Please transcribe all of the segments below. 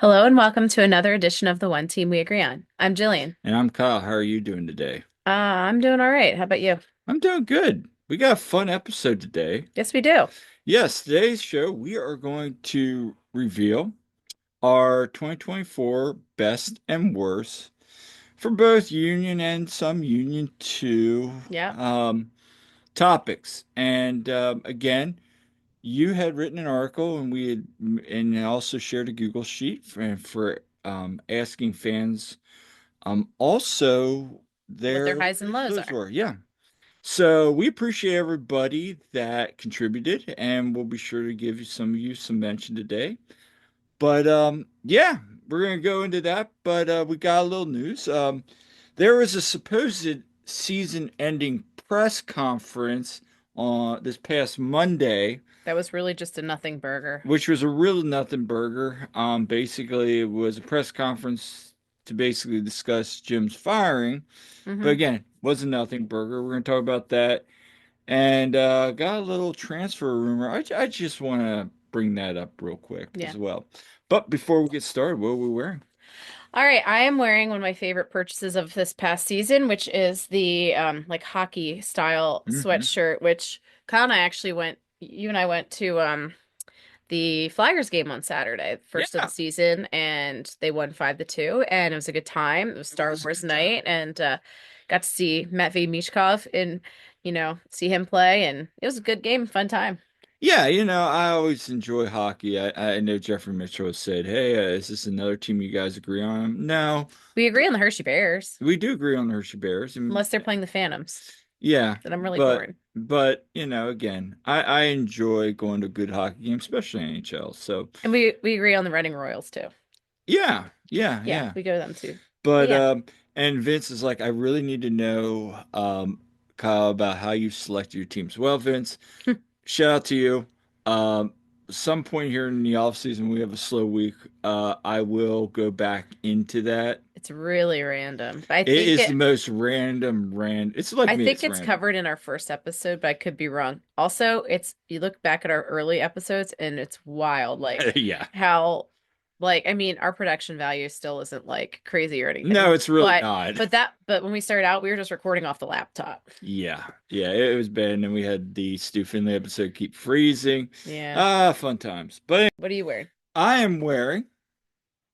Hello and welcome to another edition of the One Team We Agree On. I'm Jillian. And I'm Kyle. How are you doing today? I'm doing all right. How about you? I'm doing good. We got a fun episode today. Yes, we do. Yes, today's show, we are going to reveal our 2024 best and worst for both Union and some Union 2 Yeah. um, topics. And again, you had written an article and and also shared a Google sheet for asking fans also What their their highs and lows those are. were. Yeah. So we appreciate everybody that contributed, and we'll be sure to give you some mention today. But yeah, we're gonna go into that. But we got a little news. There was a supposed season-ending press conference on this past Monday, That was really just a nothing burger. which was a real nothing burger. Basically, it was a press conference to basically discuss Jim's firing. But Hmm. again, was a nothing burger. We're gonna talk about that. And got a little transfer rumor. I just want to bring that up real quick Yeah. as well. But before we get started, what are we wearing? All right. I am wearing one of my favorite purchases of this past season, which is the like hockey style Hmm. sweatshirt, which Kyle and I actually you and I went to the Flyers game on Saturday, first of the Yeah, season, and they won 5-2, and it was a good time. It was it Star was a Wars good time. night, and got to see Matvey Michkov and see him play, and it was a good game, fun time. Yeah, I always enjoy hockey. I know Jeffrey Mitchell has said, "Hey, is this another team you guys agree on?" No, We agree on the Hershey Bears, we do agree on the Hershey Bears, and unless they're playing the Phantoms. yeah, Then I'm really but torn. again, I enjoy going to a good hockey game, especially NHL. So And we agree on the Reading Royals too. yeah, yeah, Yeah, yeah. we go to them too. But But yeah. and Vince is like, I really need to know, Kyle, about how you select your teams. Well, Vince, shout out to you. Um, some point here in the off season, we have a slow week. I will go back into that. It's really random. But It is the most random. It's like I me, think it's it's random. covered in our first episode, but I could be wrong. Also, it's you look back at our early episodes and it's wild, like Yeah. how I mean, our production value still isn't like crazy or No, anything. it's really not. But when we started out, we were just recording off the laptop. Yeah, yeah, it was bad. And then we had the Stu Finley episode keep freezing. Yeah. Ah, fun times. But What are you wearing? I am wearing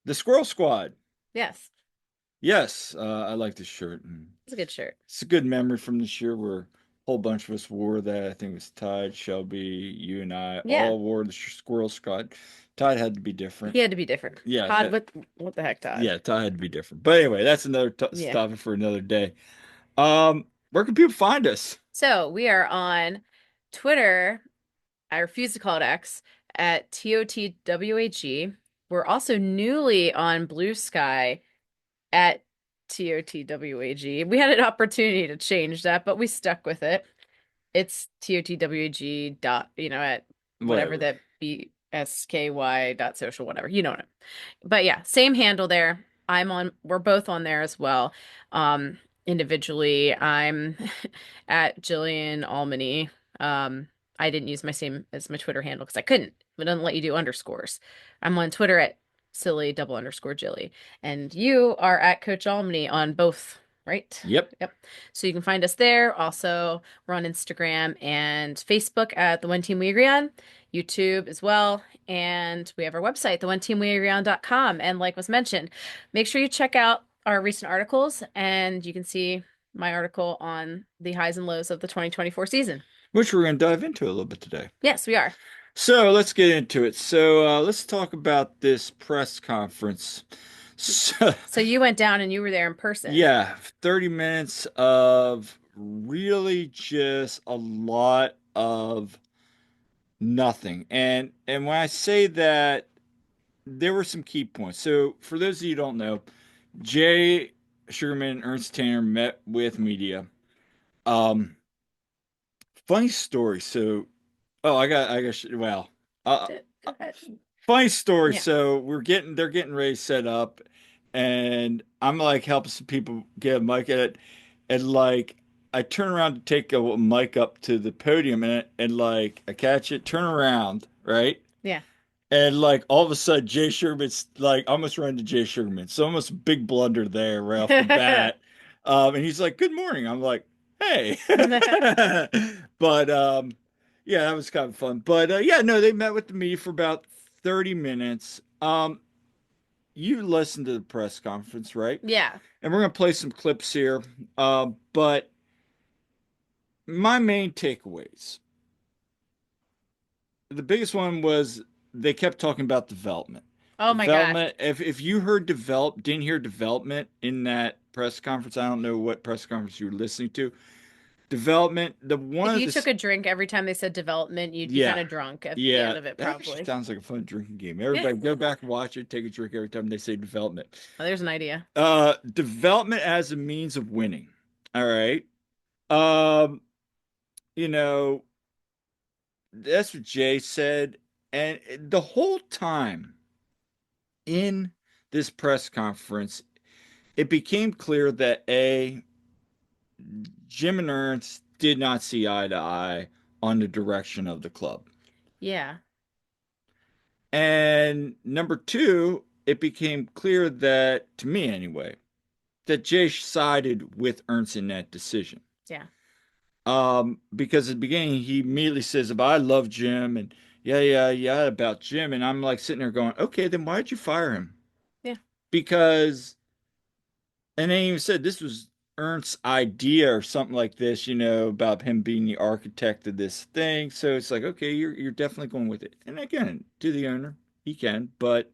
the Squirrel Squad. Yes. Yes, I like this shirt. And It's a good shirt. it's a good memory from this year where a whole bunch of us wore that. I think it was Todd, Shelby, you and I Yeah. all wore the Squirrel Squad. Todd had to be different. He had to be different. Yeah, Todd, what the heck, Todd? yeah, Todd had to be different. But anyway, that's another t Yeah. topic for another day. Where can people find us? So we are on Twitter. I refuse to call it X at TOTWAG. We're also newly on Blue Sky at TOTWAG. We had an opportunity to change that, but we stuck with it. It's TOTWAG dot, at whatever Whatever. that BSKY dot social, whatever. You know it. But yeah, same handle there. We're both on there as well. Individually, I'm at Jillian Almany. Um, I didn't use my same as my Twitter handle because I couldn't. It doesn't let you do underscores. I'm on Twitter at silly double underscore Jilly. And you are at Coach Almany on both, right? Yep. Yep. So you can find us there. Also, we're on Instagram and Facebook at the One Team We Agree On, YouTube as well. And we have our website, theoneteamweagreeon.com. And like was mentioned, make sure you check out our recent articles and you can see my article on the highs and lows of the 2024 season. Which we're going to dive into a little bit today. Yes, we are. So let's get into it. So let's talk about this press conference. So, So you went down and you were there in person. yeah, 30 minutes of really just a lot of nothing. And when I say that, there were some key points. So for those of you who don't know, Jay Sugarman and Ernst Tanner met with media. Um, funny story. So, oh, well, uh, Go ahead. funny story. Yeah. So they're getting ready to set up, and I'm like helping some people get a mic at it, and like I turn around to take a mic up to the podium, and like I catch it, turn around, right? Yeah. And like all of a sudden, Jay Sugarman's like almost run to Jay Sugarman. So almost a big blunder there right off the bat. And he's like, "Good morning." I'm like, "Hey." But yeah, that was kind of fun. But yeah, no, they met with me for about 30 minutes. You listened to the press conference, right? Yeah. And we're gonna play some clips here. But my main takeaways, the biggest one was they kept talking about development. Oh my gosh. Development. If you heard didn't hear development in that press conference, I don't know what press conference you were listening to. Development, the one If of you took this, a drink every time they said development, you'd be kind yeah, of drunk at the end yeah, of it, that actually probably. sounds like a fun drinking game. Everybody go back and watch it, take a drink every time they say development. Oh, there's an idea. Development as a means of winning. All right. Um, you know, that's what Jay said. And the whole time in this press conference, it became clear that Jim and Ernst did not see eye to eye on the direction of the club. Yeah. And number two, it became clear that, to me anyway, that Jay sided with Ernst in that decision. Yeah. Because at the beginning he immediately says, "But I love Jim," and yeah, yeah, yeah about Jim, and I'm like sitting there going, "Okay, then why'd you fire him?" Yeah. Because, and they even said this was Ernst's idea or something like this, about him being the architect of this thing. So it's like, okay, you're definitely going with it. And again, to the owner, he can, but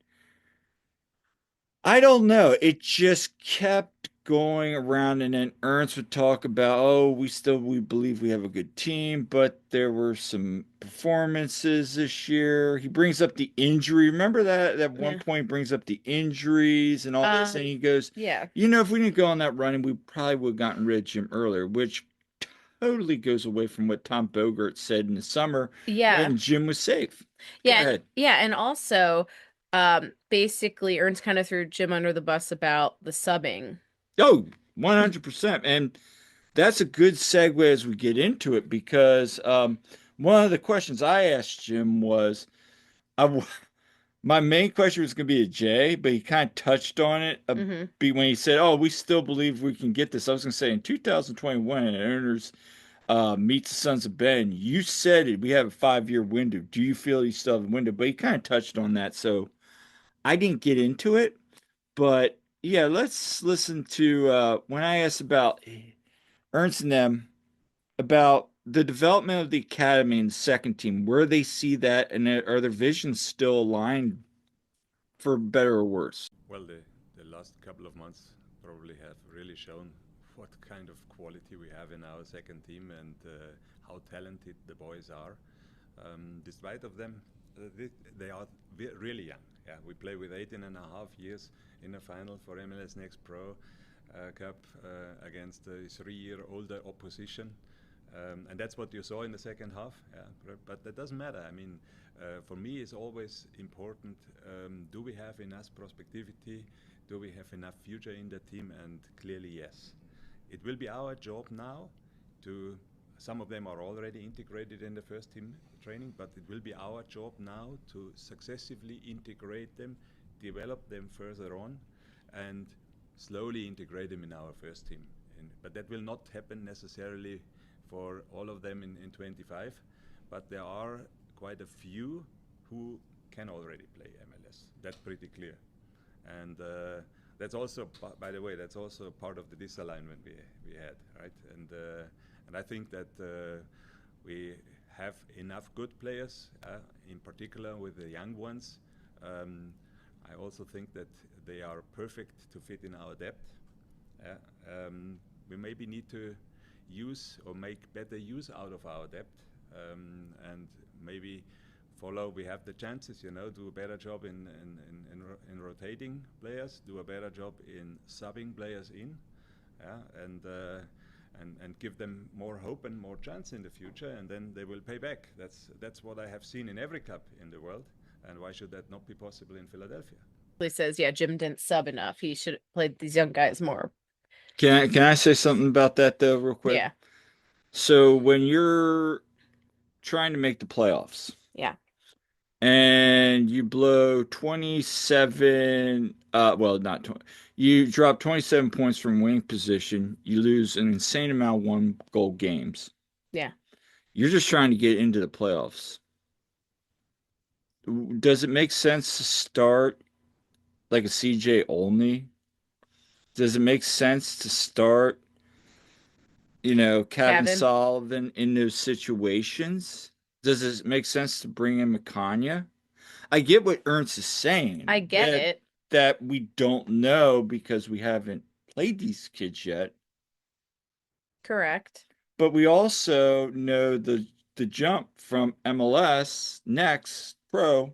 I don't know. It just kept going around, and then Ernst would talk about, oh, we believe we have a good team, but there were some performances this year. He brings up the injury. Remember that at one Yeah. point he brings up the injuries and all this, and he goes, Yeah. if we didn't go on that running, we probably would have gotten rid of Jim earlier, which totally goes away from what Tom Bogart said in the summer Yeah. when Jim was safe. Go Yeah, and ahead. yeah, and also basically Ernst kind of threw Jim under the bus about the subbing. Oh, 100%. And that's a good segue as we get into it because one of the questions I asked Jim was I, w- my main question was going to be a J, but he kind of touched on it Hmm. when he said, "Oh, we still believe we can get this." I was going to say in 2021, and owners meets the Sons of Ben. You said it. We have a 5-year window. Do you feel you still have a window? But he kind of touched on that, so I didn't get into it. But yeah, let's listen to when I asked about Ernst and them about the development of the academy and second team, where they see that, and are their visions still aligned for better or worse? Well, the last couple of months probably have really shown what kind of quality we have in our second team and how talented the boys are. Despite of them, they are really young. Yeah, we play with 18 and a half years in a final for MLS Next Pro Cup against a 3-year older opposition. And that's what you saw in the second half. Yeah, but that doesn't matter. I mean, for me, it's always important. Do we have enough prospectivity? Do we have enough future in the team? And clearly, yes. It will be our job now to. Some of them are already integrated in the first team training, but it will be our job now to successively integrate them, develop them further on, and slowly integrate them in our first team. But that will not happen necessarily for all of them in 25, but there are quite a few who can already play MLS. That's pretty clear. And that's also, by the way, that's also part of the disalignment we had, right? And I think that we have enough good players, in particular with the young ones. Um, I also think that they are perfect to fit in our depth. Uh, we maybe need to use or make better use out of our depth, and maybe follow. We have the chances, do a better job in rotating players, do a better job in subbing players in, yeah, and give them more hope and more chance in the future, and then they will pay back. That's what I have seen in every club in the world, and why should that not be possible in Philadelphia? He says, yeah, Jim didn't sub enough. He should have played these young guys more. Can I say something about that though, real quick? Yeah. So when you're trying to make the playoffs, Yeah. and you blow 27, well, not 20, you drop 27 points from winning position, you lose an insane amount of one goal games. Yeah. You're just trying to get into the playoffs. Does it make sense to start like a CJ only? Does it make sense to start, Kevin Kevin, Sullivan in those situations? Does it make sense to bring in McCanya? I get what Ernst is saying, I get that it. we don't know because we haven't played these kids yet. Correct. But we also know the jump from MLS next pro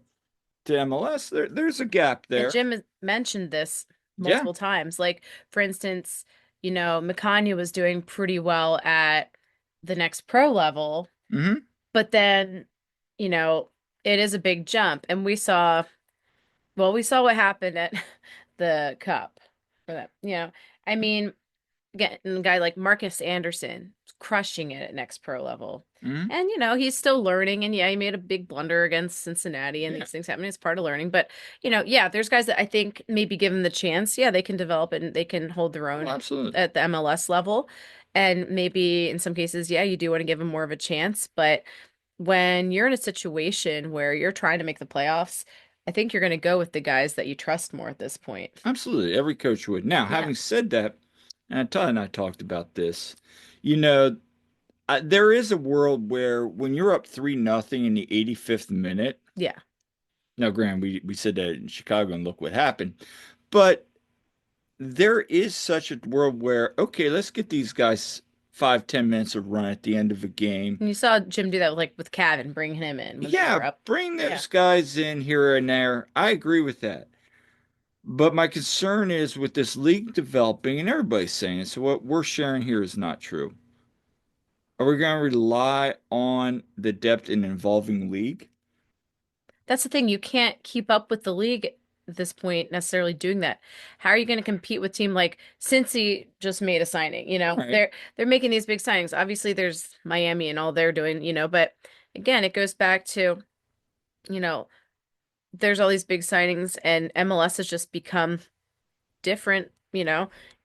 to MLS. There's a gap And there. Jim has mentioned this Yeah. multiple times. Like, for instance, Mikanya was doing pretty well at the next pro level, Hmm. but then, you know, it is a big jump. And we saw what happened at the cup for that. I mean, again, a guy like Marcus Anderson crushing it at next pro level. Hmm. And he's still learning. And yeah, he made a big blunder against Cincinnati, and Yeah. these things happen. It's part of learning. But yeah, there's guys that I think maybe given the chance, yeah, they can develop and they can hold their Oh, own absolutely. at the MLS level. And maybe in some cases, yeah, you do want to give them more of a chance. But when you're in a situation where you're trying to make the playoffs, I think you're going to go with the guys that you trust more at this point. Absolutely. Every coach would. Now, Yeah. having said that, and Todd and I talked about this, you know, there is a world where when you're up 3-0 in the 85th minute, Yeah. now, granted, we said that in Chicago and look what happened, but there is such a world where, okay, let's get these guys 5-10 minutes of run at the end of a game. And you saw Jim do that with Cavan, bringing him in when they Yeah, were up. bring Yeah. those guys in here and there. I agree with that. But my concern is with this league developing, and everybody's saying it, so what we're sharing here is not true. Are we going to rely on the depth in an evolving league? That's the thing. You can't keep up with the league at this point necessarily doing that. How are you going to compete with team like Cincy just made a signing, All right. they're making these big signings. Obviously there's Miami and all they're doing, but again, it goes back to, you know, there's all these big signings and MLS has just become different.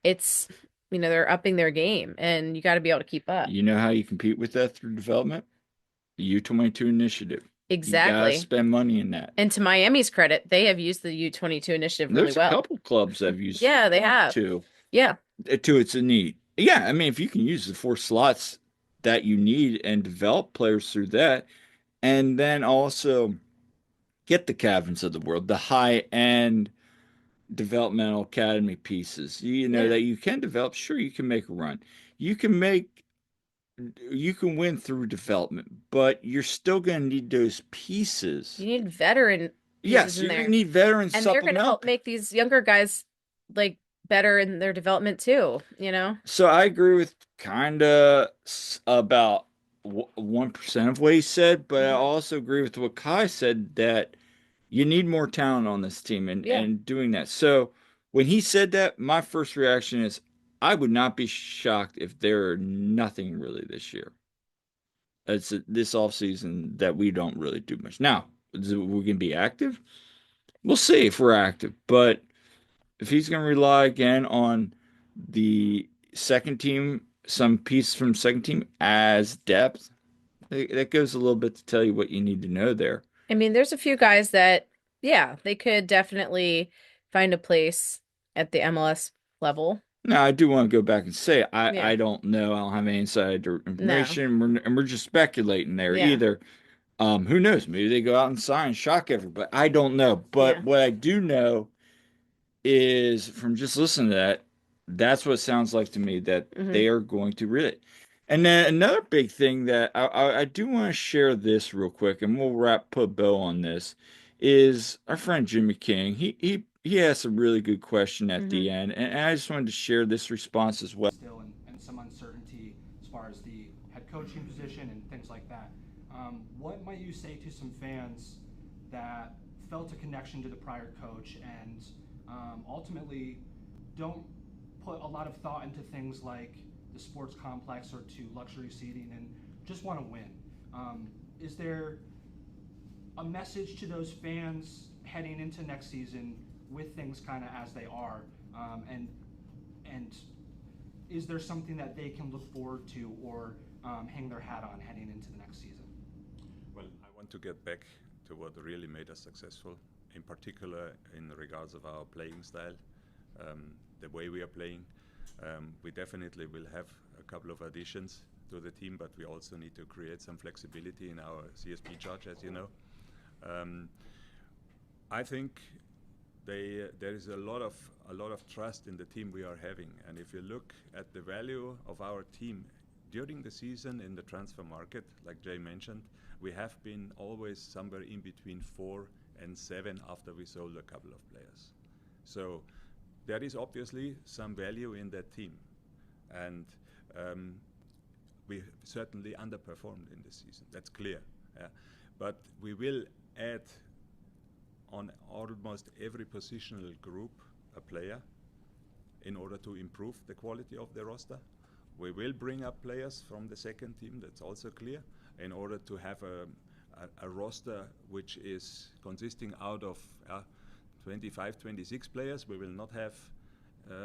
It's they're upping their game and you got to be able to keep up. You know how you compete with that through development? The U22 initiative. You got to Exactly. spend money in that. And to Miami's credit, they have used the U22 initiative really There's a well. couple clubs that have used Yeah, they have. to Yeah. to its need. Yeah, I mean, if you can use the 4 slots that you need and develop players through that, and then also get the Cavins of the world, the high end developmental academy pieces, Yeah. that you can develop. Sure, you can make a run. You can make you can win through development, but you're still going to need those You pieces. need veteran pieces Yes, in you're going to there. need veteran And they're going to supplemental. help make these younger guys like better in their development too. So I agree with kind of about 1% of what he said, but I Hmm. also agree with what Kai said that you need more talent on this team and Yeah. doing that. So when he said that, my first reaction is I would not be shocked if there are nothing really this year. It's this off season that we don't really do much. Now, we can be active. We'll see if we're active, but if he's going to rely again on the second team, some piece from second team as depth, that goes a little bit to tell you what you need to know there. I mean, there's a few guys that, yeah, they could definitely find a place at the MLS level. Now, I do want to go back and say Yeah. I don't know. I don't have any insider No. information. We're just speculating there Yeah. either. Who knows? Maybe they go out and sign, shock everybody. I don't know. But Yeah. what I do know is from just listening to that, that's what it sounds like to me that Hmm. they are going to really. And then another big thing that I do want to share this real quick, and we'll put a bow on this, is our friend Jimmy King. He asked a really good question at Hmm. the end, and I just wanted to share this response as well. Still and some uncertainty as far as the head coaching position and things like that. What might you say to some fans that felt a connection to the prior coach and ultimately don't put a lot of thought into things like the sports complex or to luxury seating and just want to win? Is there a message to those fans heading into next season with things kind of as they are, and is there something that they can look forward to or hang their hat on heading into the next season? Well, I want to get back to what really made us successful, in particular in regards of our playing style, the way we are playing. We definitely will have a couple of additions to the team, but we also need to create some flexibility in our CSP charge, as you know. I think there is a lot of trust in the team we are having, and if you look at the value of our team during the season in the transfer market, like Jay mentioned, we have been always somewhere in between 4 and 7 after we sold a couple of players. So there is obviously some value in that team, and we certainly underperformed in this season. That's clear. Yeah. But we will add on almost every positional group a player in order to improve the quality of the roster. We will bring up players from the second team, that's also clear, in order to have a roster which is consisting out of 25, 26 players. We will not have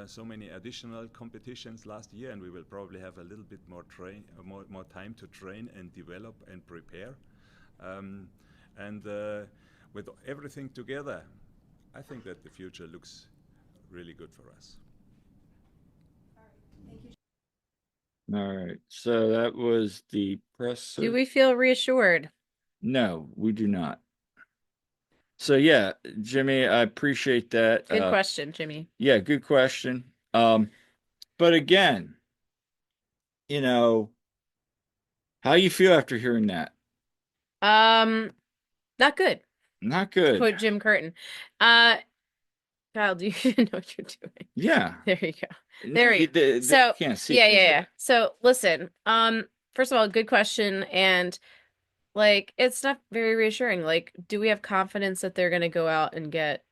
so many additional competitions last year, and we will probably have a little bit more time to train and develop and prepare. With everything together, I think that the future looks really good for us. All right. So that was the presser. Do we feel reassured? No, we do not. So yeah, Jimmy, I appreciate that. Good question, Jimmy. Yeah, good question. But again, how you feel after hearing that? Not good. Not good. Quote Jim Curtin. Kyle, do you know what you're doing? Yeah. There you go. There you go. They So can't see. yeah. So listen, first of all, good question, and like it's not very reassuring. Like, do we have confidence that they're gonna go out and get,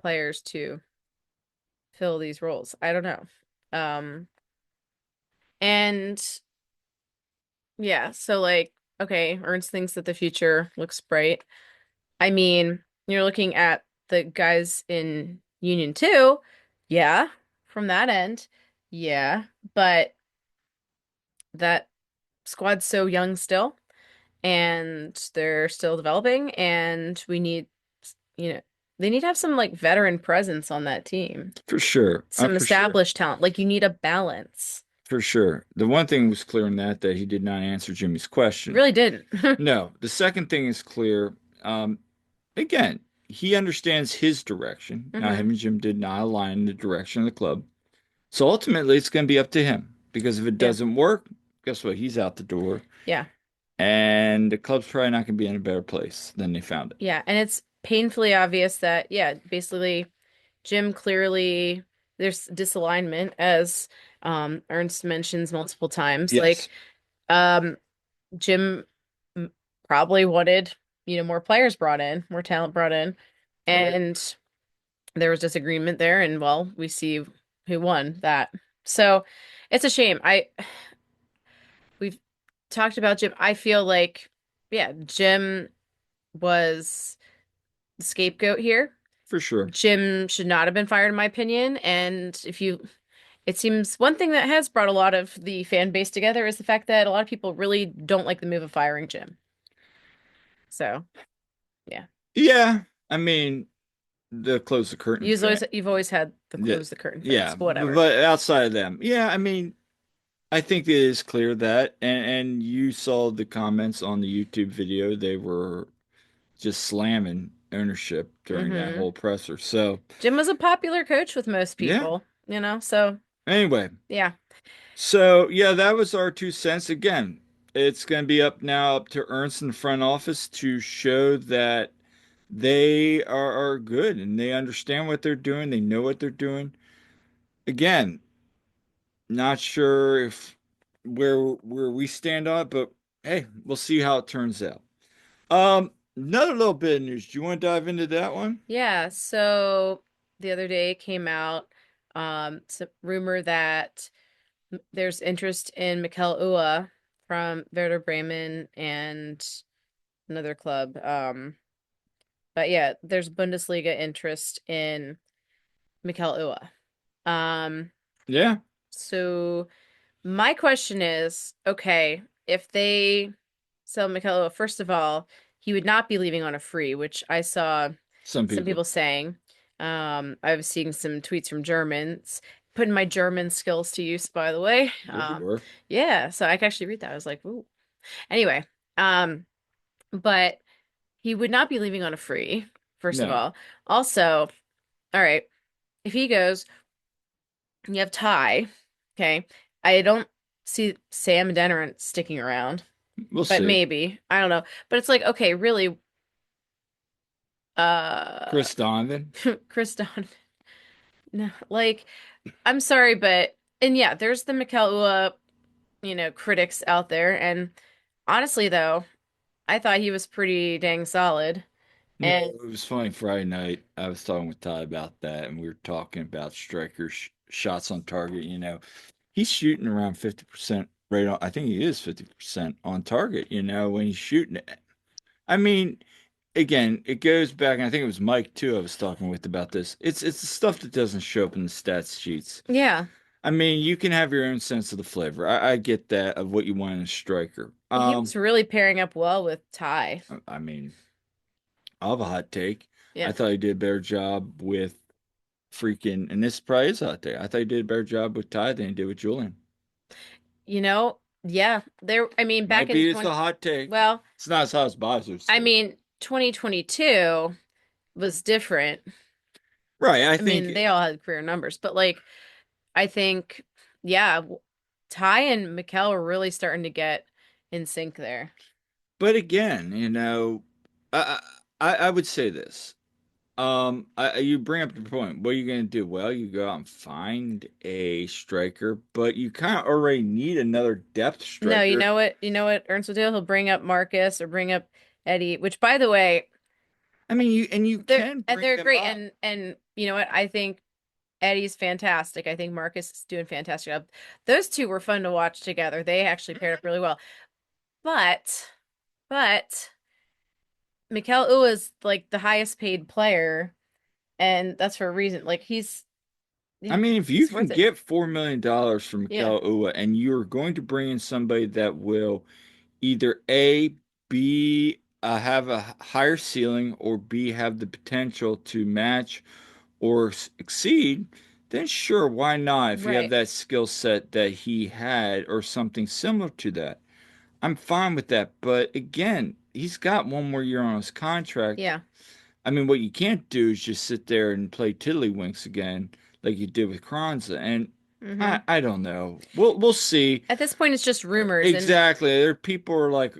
players to fill these roles? I don't know. And yeah, so like, okay, Ernst thinks that the future looks bright. I mean, you're looking at the guys in Union 2, yeah, from that end, yeah, but that squad's so young still, and they're still developing, and we need, you know, they need to have some like veteran presence on that team. For sure. Some For sure. established talent. Like you need a balance. For sure. The one thing was clear in that he did not answer Jimmy's question. Really didn't. No. The second thing is clear. Again, he understands his direction. Now, him and Jim did not align in the direction of the club. So ultimately, it's going to be up to him because if it doesn't work, guess what? He's out the door. Yeah. And the club's probably not going to be in a better place than they found it. Yeah. And it's painfully obvious that, yeah, basically Jim clearly there's disalignment as Ernst mentions multiple times. Yes. Like Jim probably wanted, more players brought in, more talent brought in. And there was disagreement there, and well, we see who won that. So it's a shame. We've talked about Jim. I feel like, yeah, Jim was the scapegoat here. For sure. Jim should not have been fired, in my opinion. And it seems one thing that has brought a lot of the fan base together is the fact that a lot of people really don't like the move of firing Jim. So, yeah. Yeah. I mean, the close the curtain. You've always had the close the curtain fans, yeah, whatever. But outside of them, yeah, I mean, I think it is clear that, and you saw the comments on the YouTube video, they were just slamming ownership during that whole presser. So Jim was a popular coach with most people, so anyway. Yeah. So yeah, that was our 2 cents. Again, it's going to be up to Ernst in the front office to show that they are good and they understand what they're doing. They know what they're doing. Again, not sure if where we stand on it, but hey, we'll see how it turns out. Another little bit of news. Do you want to dive into that one? Yeah, so the other day came out some rumor that there's interest in Mikel Ua from Werder Bremen, and another club. But yeah, there's Bundesliga interest in Mikel Ua. Um, Yeah, so my question is, okay, if they sell Mikel Ua, first of all, he would not be leaving on a free, which I saw some some people. people saying. I was seeing some tweets from Germans, putting my German skills to use, by the way. Yeah, you were. Yeah, so I can actually read that. I was like, ooh. Anyway, um, but he would not be leaving on a free, first of No, all. Also, all right, if he goes, you have Ty, okay. I don't see Sam Dennert sticking around, we'll but see. maybe. I don't know. But it's like, okay, really, uh, Chris Donovan. Chris Don. No, like, I'm sorry, but and yeah, there's the Mikel Ua, critics out there, and honestly, though, I thought he was pretty dang solid. No, And it was funny. Friday night, I was talking with Ty about that, and we were talking about striker shots on target. He's shooting around 50% right on. I think he is 50% on target, when he's shooting it. I mean, again, it goes back, and I think it was Mike too I was talking with about this. It's the stuff that doesn't show up in the stats sheets. yeah, I mean, you can have your own sense of the flavor. I get that of what you want in a striker. he was really pairing up well with Ty. I mean, I'll have a hot take. I Yeah. thought he did a better job with freaking, and this probably is a hot take. I thought he did a better job with Ty than he did with Julian. Yeah, I mean, back Might in be it's 20, a hot take. well, It's not as hot as Bozler's I take. mean, 2022 was different. Right. I I think, mean, they all had career numbers, but like, I think, yeah, Ty and Mikel are really starting to get in sync there. but again, I I would say this. You bring up the point. What are you going to do? Well, you go out and find a striker, but you kind of already need another depth No, you striker. know what? You know what Ernst will do? He'll bring up Marcus or bring up Eddie, which by the way, I mean, you can bring they're them great. up. And you know what? I think Eddie's fantastic. I think Marcus is doing fantastic job. Those two were fun to watch together. They actually paired up really well. But but Mikel Ua is like the highest paid player, and that's for a reason. Like I mean, if you he's can worth it. get $4 million from Yeah. Mikel Ua and you're going to bring in somebody that will either A, B, have a higher ceiling, or B, have the potential to match or exceed, then sure, why not? If you have Right. that skill set that he had or something similar to that, I'm fine with that. But again, he's got one more year on his contract. Yeah. I mean, what you can't do is just sit there and play tiddlywinks again, like you did with Kronza. And Hmm. I don't know. We'll see. At this point, it's just rumors, and Exactly. There are people who are like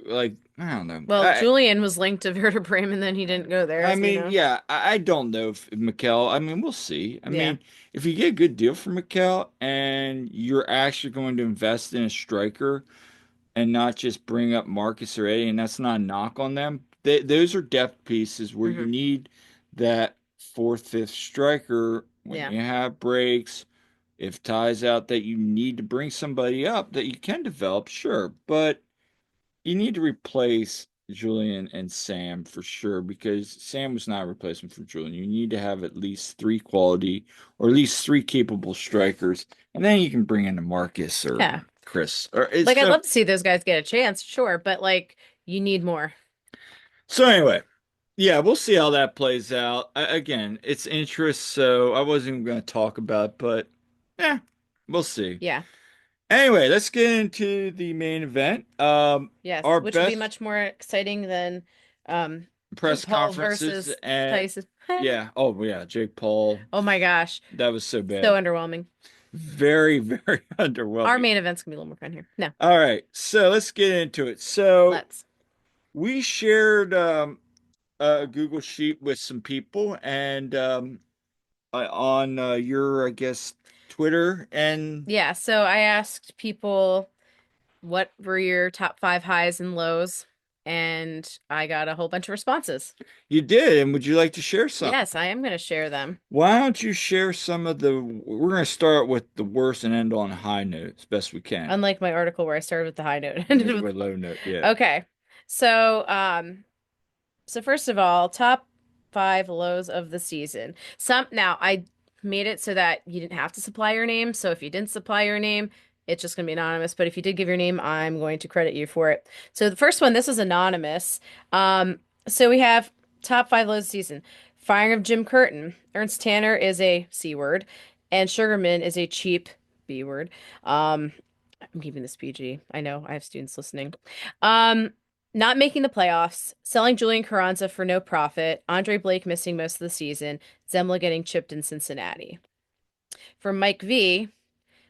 I don't know. well, Julian was linked to Werder Bremen, then he didn't go there, I as we mean, know. yeah, I don't know if Mikel. I mean, we'll see. I Yeah. mean, if you get a good deal from Mikel and you're actually going to invest in a striker and not just bring up Marcus or Eddie, and that's not a knock on them. Those are depth pieces where you Hmm. need that fourth, fifth striker when Yeah. you have breaks. If ties out that you need to bring somebody up that you can develop, sure, but you need to replace Julian and Sam for sure because Sam was not a replacement for Julian. You need to have at least three quality or at least three capable strikers, and then you can bring in a Marcus or Yeah. Chris. Or it's Like I'd so love to see those guys get a chance, sure, but like you need more. so anyway. Yeah, we'll see how that plays out. Again, it's interest, so I wasn't even going to talk about it, but yeah, we'll see. Yeah. Anyway, let's get into the main event. Yes, Our which will be best much more exciting than um Jake press Paul conferences versus and Tyson. yeah, oh yeah, Jake Paul. Oh my gosh. That was so So bad. underwhelming. Very, very Our underwhelming. main event's gonna be a little more fun here. No, All right, so let's get into it. So let's. we shared a Google sheet with some people and on your, I guess, Twitter, and Yeah, so I asked people what were your top five highs and lows, and I got a whole bunch of responses. you did. And would you like to share some? Yes, I am gonna share them. Why don't you share some of the? We're going to start with the worst and end on a high note as best we can. Unlike my article where I started with the high note, ended With with a low note, yeah. okay. So, So first of all, top five lows of the season. Some now I made it so that you didn't have to supply your name. So if you didn't supply your name, it's just going to be anonymous. But if you did give your name, I'm going to credit you for it. So the first one, this is anonymous. So we have top five lows of the season. Firing of Jim Curtin. Ernst Tanner is a C word, and Sugarman is a cheap B word. Um, I'm keeping this PG. I know I have students listening. Um, Not making the playoffs, selling Julian Carranza for no profit, Andre Blake missing most of the season, Zemla getting chipped in Cincinnati. For Mike V,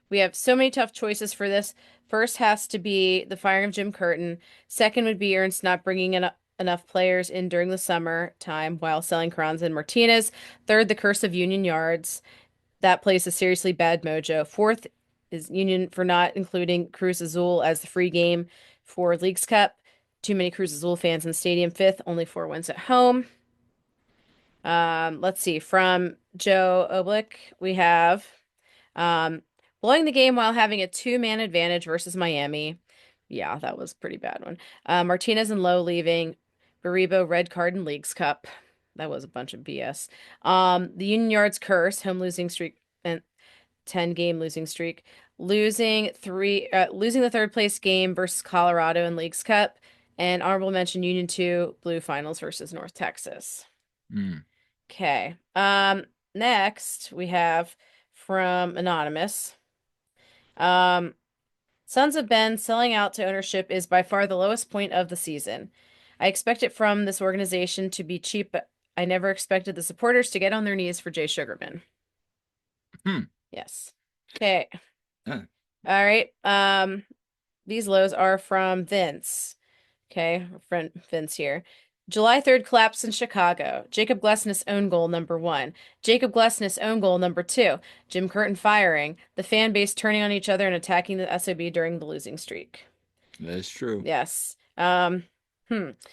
we have so many tough choices for this. First has to be the firing of Jim Curtin. Second would be Ernst not bringing enough players in during the summer time while selling Carranza and Martinez. Third, the curse of Union Yards. That plays a seriously bad mojo. Fourth is Union for not including Cruz Azul as the free game for Leagues Cup. Too many Cruz Azul fans in the stadium. Fifth, only four wins at home. Let's see. From Joe Oblick, we have um, blowing the game while having a two-man advantage versus Miami. Yeah, that was a pretty bad one. Martinez and Lowe leaving. Baribo red card in Leagues Cup. That was a bunch of BS. The Union Yards curse, home losing streak and 10-game losing streak. Losing the third place game versus Colorado in Leagues Cup. And honorable mention Union 2 Blue Finals versus North Texas. Mm. Okay. Next we have from Anonymous. Um, Sons of Ben selling out to ownership is by far the lowest point of the season. I expect it from this organization to be cheap, but I never expected the supporters to get on their knees for Jay Sugarman. Hmm. Yes. Okay. Uh, All right. These lows are from Vince. Okay, our friend Vince here. July 3rd collapse in Chicago. Jacob Glessness own goal number one. Jacob Glessness own goal number two. Jim Curtin firing. The fan base turning on each other and attacking the SOB during the losing streak. that's true. Yes. Hmm.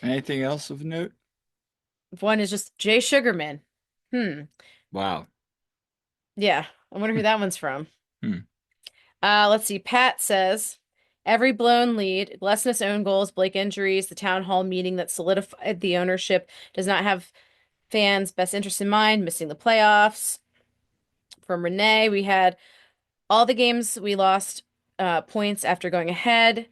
Anything else of note? One is just Jay Sugarman. Hmm. Wow. Yeah. I wonder who that one's from. Hmm. Let's see. Pat says every blown lead, Glessness own goals, Blake injuries, the town hall meeting that solidified the ownership does not have fans' best interest in mind, missing the playoffs. From Renee, we had all the games we lost points after going ahead.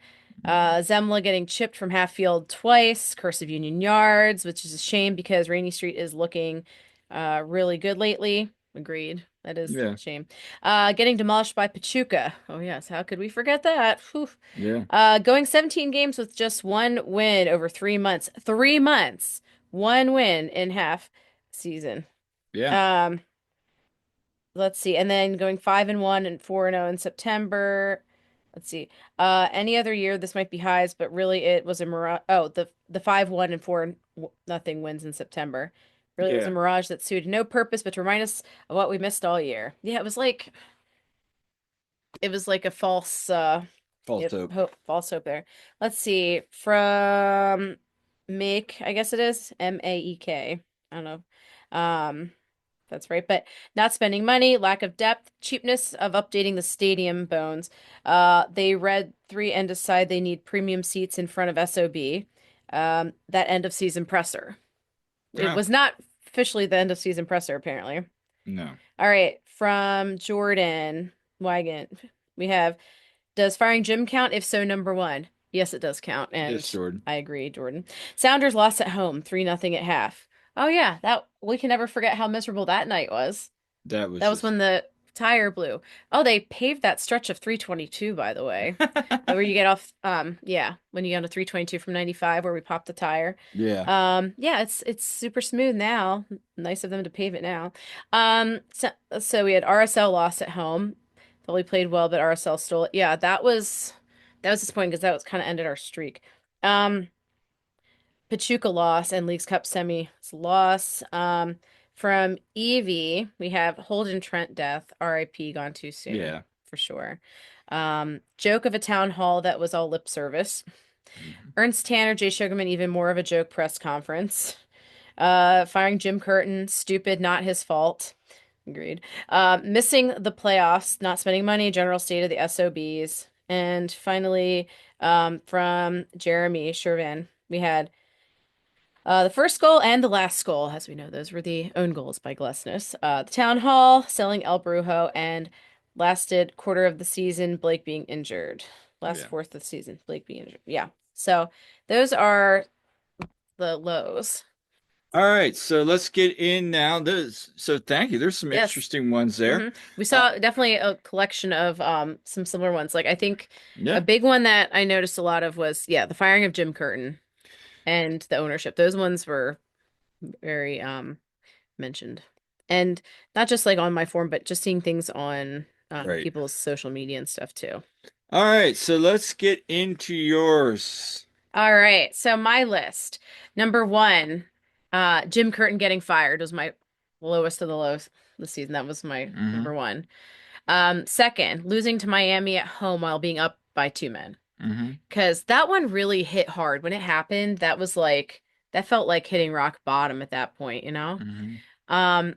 Zemla getting chipped from half field twice. Curse of Union Yards, which is a shame because Rainy Street is looking really good lately. Agreed. That is a Yeah. shame. Getting demolished by Pachuca. Oh, yes. How could we forget that? Whew. Yeah. Going 17 games with just one win over 3 months. 3 months. One win in half season. Yeah. Um, let's see. And then going 5-1 and 4-0 in September. Let's see. Any other year this might be highs, but really it was a mirage. Oh, the 5-1 and 4-0 wins in September. Really it was a Yeah. mirage that suited no purpose but to remind us of what we missed all year. Yeah, it was like a false False yep, hope. false hope there. Let's see. From Make, I guess it is Maek. I don't know. That's right. But not spending money, lack of depth, cheapness of updating the stadium bones. They read three and decide they need premium seats in front of SOB. That end of season presser. It Ah, was not officially the end of season presser, apparently. no. All right, from Jordan Wagon, we have, does firing Jim count? If so, number one. Yes, it does count, Yes, and Jordan. I agree, Jordan. Sounders lost at home, 3-0 at half. Oh yeah, that we can never forget how miserable that night was. That was That was just when the tire blew. Oh, they paved that stretch of 322, by the way. Where you get off, yeah, when you get on a 322 from 95 where we popped the tire. Yeah. Yeah, it's super smooth now. Nice of them to pave it now. So we had RSL loss at home. Thought we played well, but RSL stole it. Yeah, that was disappointing because that was kind of ended our streak. Um, Pachuca loss and Leagues Cup semi loss. From Evie, we have Holden Trent death, RIP, gone too soon, Yeah. for sure. Joke of a town hall that was all lip service. Mhm. Ernst Tanner, Jay Sugarman, even more of a joke press conference. Firing Jim Curtin, stupid, not his fault. Agreed. Missing the playoffs, not spending money, general state of the SOBs. And finally, from Jeremy Shervin, we had The first goal and the last goal, as we know, those were the own goals by Glesnes. The town hall, selling El Brujo, and lasted quarter of the season, Blake being injured. Last Yeah. fourth of the season, Blake being injured. Yeah. So those are the lows. All right, so let's get in now. So thank you. There's some Yes. interesting ones there. We Uh, saw definitely a collection of some similar ones. Like I think a yeah, big one that I noticed a lot of was yeah, the firing of Jim Curtin and the ownership. Those ones were very mentioned. And not just like on my forum, but just seeing things on right. people's social media and stuff too. All right, so let's get into yours. All right. So my list. Number one, Jim Curtin getting fired was my lowest of the lows this season. That was my Mm-hmm. number one. Second, losing to Miami at home while being up by two men. Mm-hmm. Because that one really hit hard. When it happened, that was like that felt like hitting rock bottom at that point, you know? Mm-hmm. Um,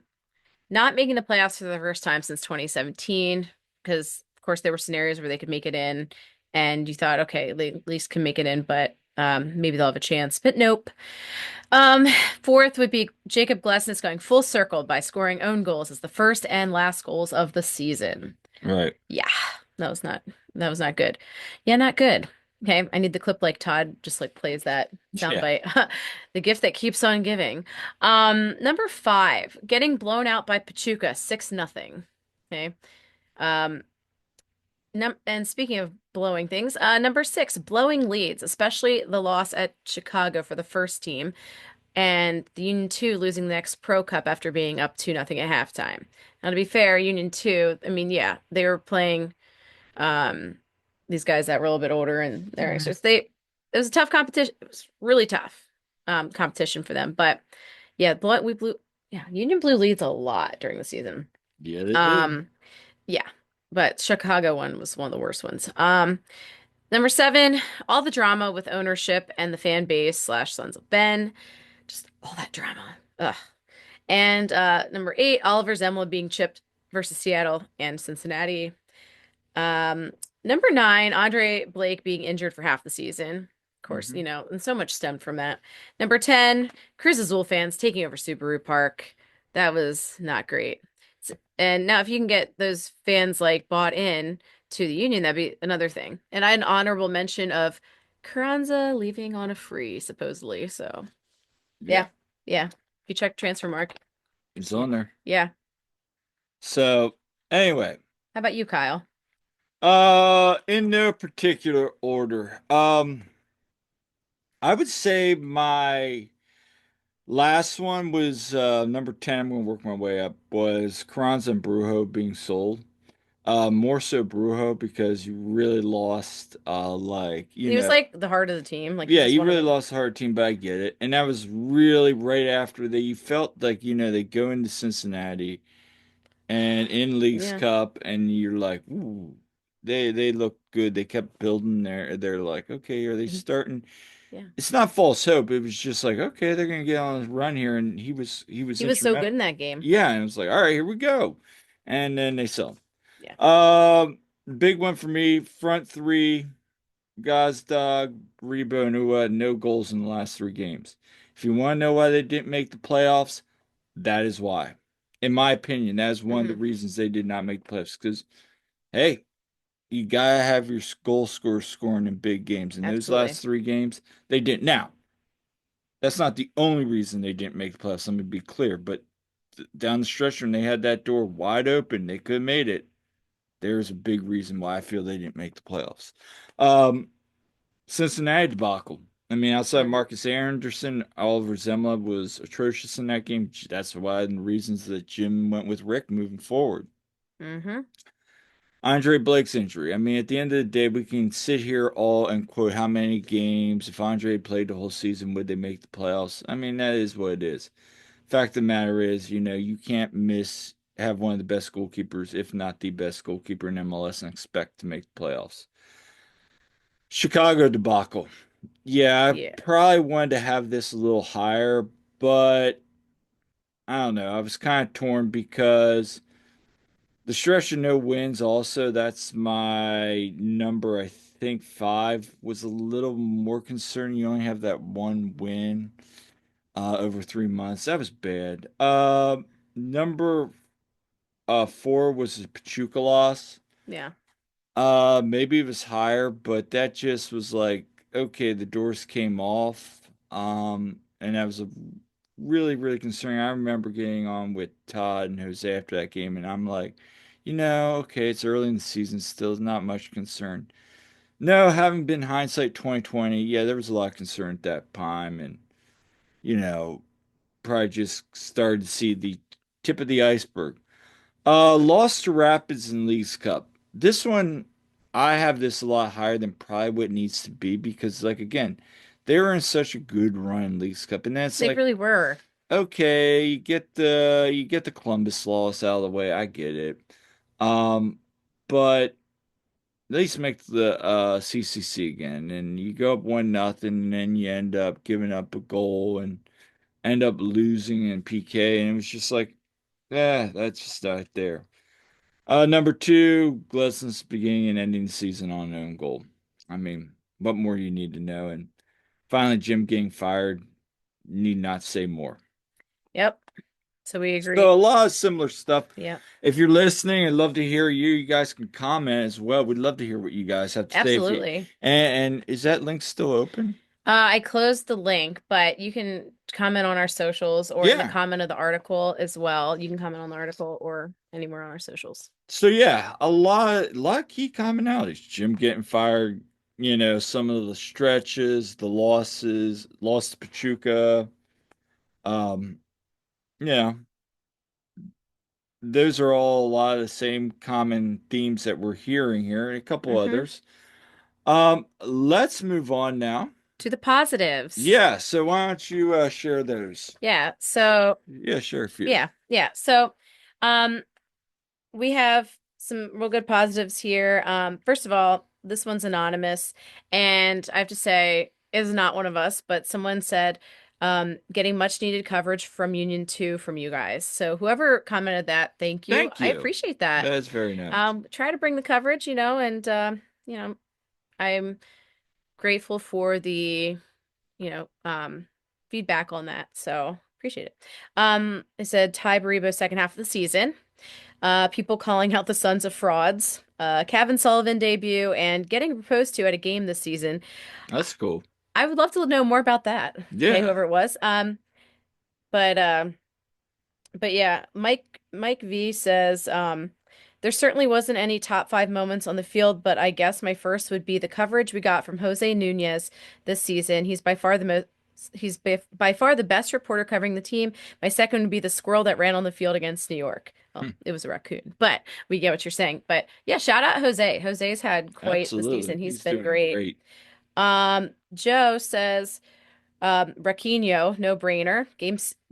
Not making the playoffs for the first time since 2017, because of course there were scenarios where they could make it in, and you thought, okay, they at least can make it in, but maybe they'll have a chance. But nope. Um, Fourth would be Jacob Glesnes going full circle by scoring own goals as the first and last goals of the season. Right. Yeah, that was not that was not good. Yeah, not good. Okay, I need the clip like Todd just like plays that Yeah. soundbite. The gift that keeps on giving. Number five, getting blown out by Pachuca, 6-0. Okay. Um, num and speaking of blowing things, number six, blowing leads, especially the loss at Chicago for the first team, and the Union 2 losing the next Pro Cup after being up 2-0 at halftime. Now, to be fair, Union 2, I mean, yeah, they were playing um these guys that were a little bit older and they're Mhm. youngsters. It was a tough competition. It was really tough competition for them. But yeah, we blew yeah, Union blew leads a lot during the season. Yeah, they did. Um yeah. But Chicago one was one of the worst ones. Number seven, all the drama with ownership and the fan base slash Sons of Ben. Just all that drama. Ugh. And number eight, Oliver Zemla being chipped versus Seattle and Cincinnati. Um, Number nine, Andre Blake being injured for half the season. Of course, Mm-hmm. you know, and so much stemmed from that. Number 10, Cruz Azul fans taking over Subaru Park. That was not great. And now, if you can get those fans like bought in to the union, that'd be another thing. And I had an honorable mention of Carranza leaving on a free, supposedly. So, Yeah, yeah, yeah. If you check transfer market, it's yeah, on there. yeah. So anyway, How about you, Kyle? in no particular order. I would say my last one was number 10. I'm gonna work my way up. Was Carranza and Brujo being sold? More so Brujo because you really lost He was like the heart of the team. Like he yeah, was you one of really the, lost a hard team, but I get it. And that was really right after they you felt like, they go into Cincinnati and in Leagues yeah. Cup and you're like, ooh, they look good. They kept building they're like, okay, are they starting? Yeah. It's not false hope. It was just like, okay, they're gonna get on a run here, and he was He was so good instrumental. in that game. Yeah, and it was like, all right, here we go. And then they sell. Yeah. Big one for me, front three. Gazdag, Rebo, and Ua, no goals in the last three games. If you want to know why they didn't make the playoffs, that is why. In my opinion, that is one of the Hmm. reasons they did not make the playoffs. Because, hey, you gotta have your goal scorers scoring in big games. In those Absolutely. last three games, they didn't. Now, that's not the only reason they didn't make the playoffs. Let me be clear. But down the stretch, when they had that door wide open, they could have made it. There's a big reason why I feel they didn't make the playoffs. Um, Cincinnati debacle. I mean, outside Hmm. Marcus Anderson, Oliver Zemla was atrocious in that game. That's why the reasons that Jim went with Rick moving forward. Hmm. Andre Blake's injury. I mean, at the end of the day, we can sit here all and quote how many games. If Andre had played the whole season, would they make the playoffs? I mean, that is what it is. Fact of the matter is, you can't have one of the best goalkeepers, if not the best goalkeeper in MLS, and expect to make the playoffs. Chicago debacle. Yeah, I Yeah. probably wanted to have this a little higher, but I don't know. I was kind of torn because the stretch of no wins also, that's my number, I think five was a little more concerning. You only have that one win. over 3 months. That was bad. Number 4 was the Pachuca loss. Yeah. Maybe it was higher, but that just was like, okay, the doors came off. And that was a really, really concerning. I remember getting on with Todd and Jose after that game, and I'm like, okay, it's early in the season, still not much concern. No, having been hindsight 2020, yeah, there was a lot of concern at that time, and you know, probably just started to see the tip of the iceberg. Lost to Rapids in Leagues Cup. This one, I have this a lot higher than probably what it needs to be because, like, again, they were in such a good run in Leagues Cup, and that's They like, really were. okay, you get the Columbus loss out of the way. I get it. Um, but at least make the CCC again, and you go up 1-0, and then you end up giving up a goal and end up losing in PK, and it was just like, yeah, that's just not there. Number 2, Gleson's beginning and ending the season on an own goal. I mean, what more do you need to know? And finally, Jim getting fired. Need not say more. Yep. So we agree. So a lot of similar stuff. Yeah. If you're listening, I'd love to hear you. You guys can comment as well. We'd love to hear what you guys have to say. If you, Absolutely. and is that link still open? I closed the link, but you can comment on our socials or in the Yeah. comment of the article as well. You can comment on the article or anywhere on our socials. So yeah, a lot of key commonalities. Jim getting fired, some of the stretches, the losses, lost to Pachuca. Um, yeah, those are all a lot of the same common themes that we're hearing here, and a couple Hmm. others. Let's move on now. To the positives. Yeah, so why don't you share those? Yeah. So, Yeah, share a few. yeah. Yeah. So, um, we have some real good positives here. First of all, this one's anonymous, and I have to say, is not one of us, but someone said, getting much needed coverage from Union 2 from you guys. So whoever commented that, thank you. Thank I you. appreciate that. That's very nice. Try to bring the coverage, and you know, I'm grateful for the, you know, um, feedback on that. So appreciate it. It said Ty Baribo second half of the season. People calling out the Sons of Frauds, Kevin Sullivan debut, and getting proposed to at a game this season. That's cool. I would love to know more about that. Okay, Yeah. whoever it was. But yeah, Mike V says, there certainly wasn't any top five moments on the field, but I guess my first would be the coverage we got from Jose Nunez this season. He's by far the best reporter covering the team. My second would be the squirrel that ran on the field against New York. Oh, Hmm. it was a raccoon, but we get what you're saying. But yeah, shout out Jose. Jose's had quite the Absolutely. season. He's He's been doing great. great. Joe says, Raquinho, no brainer.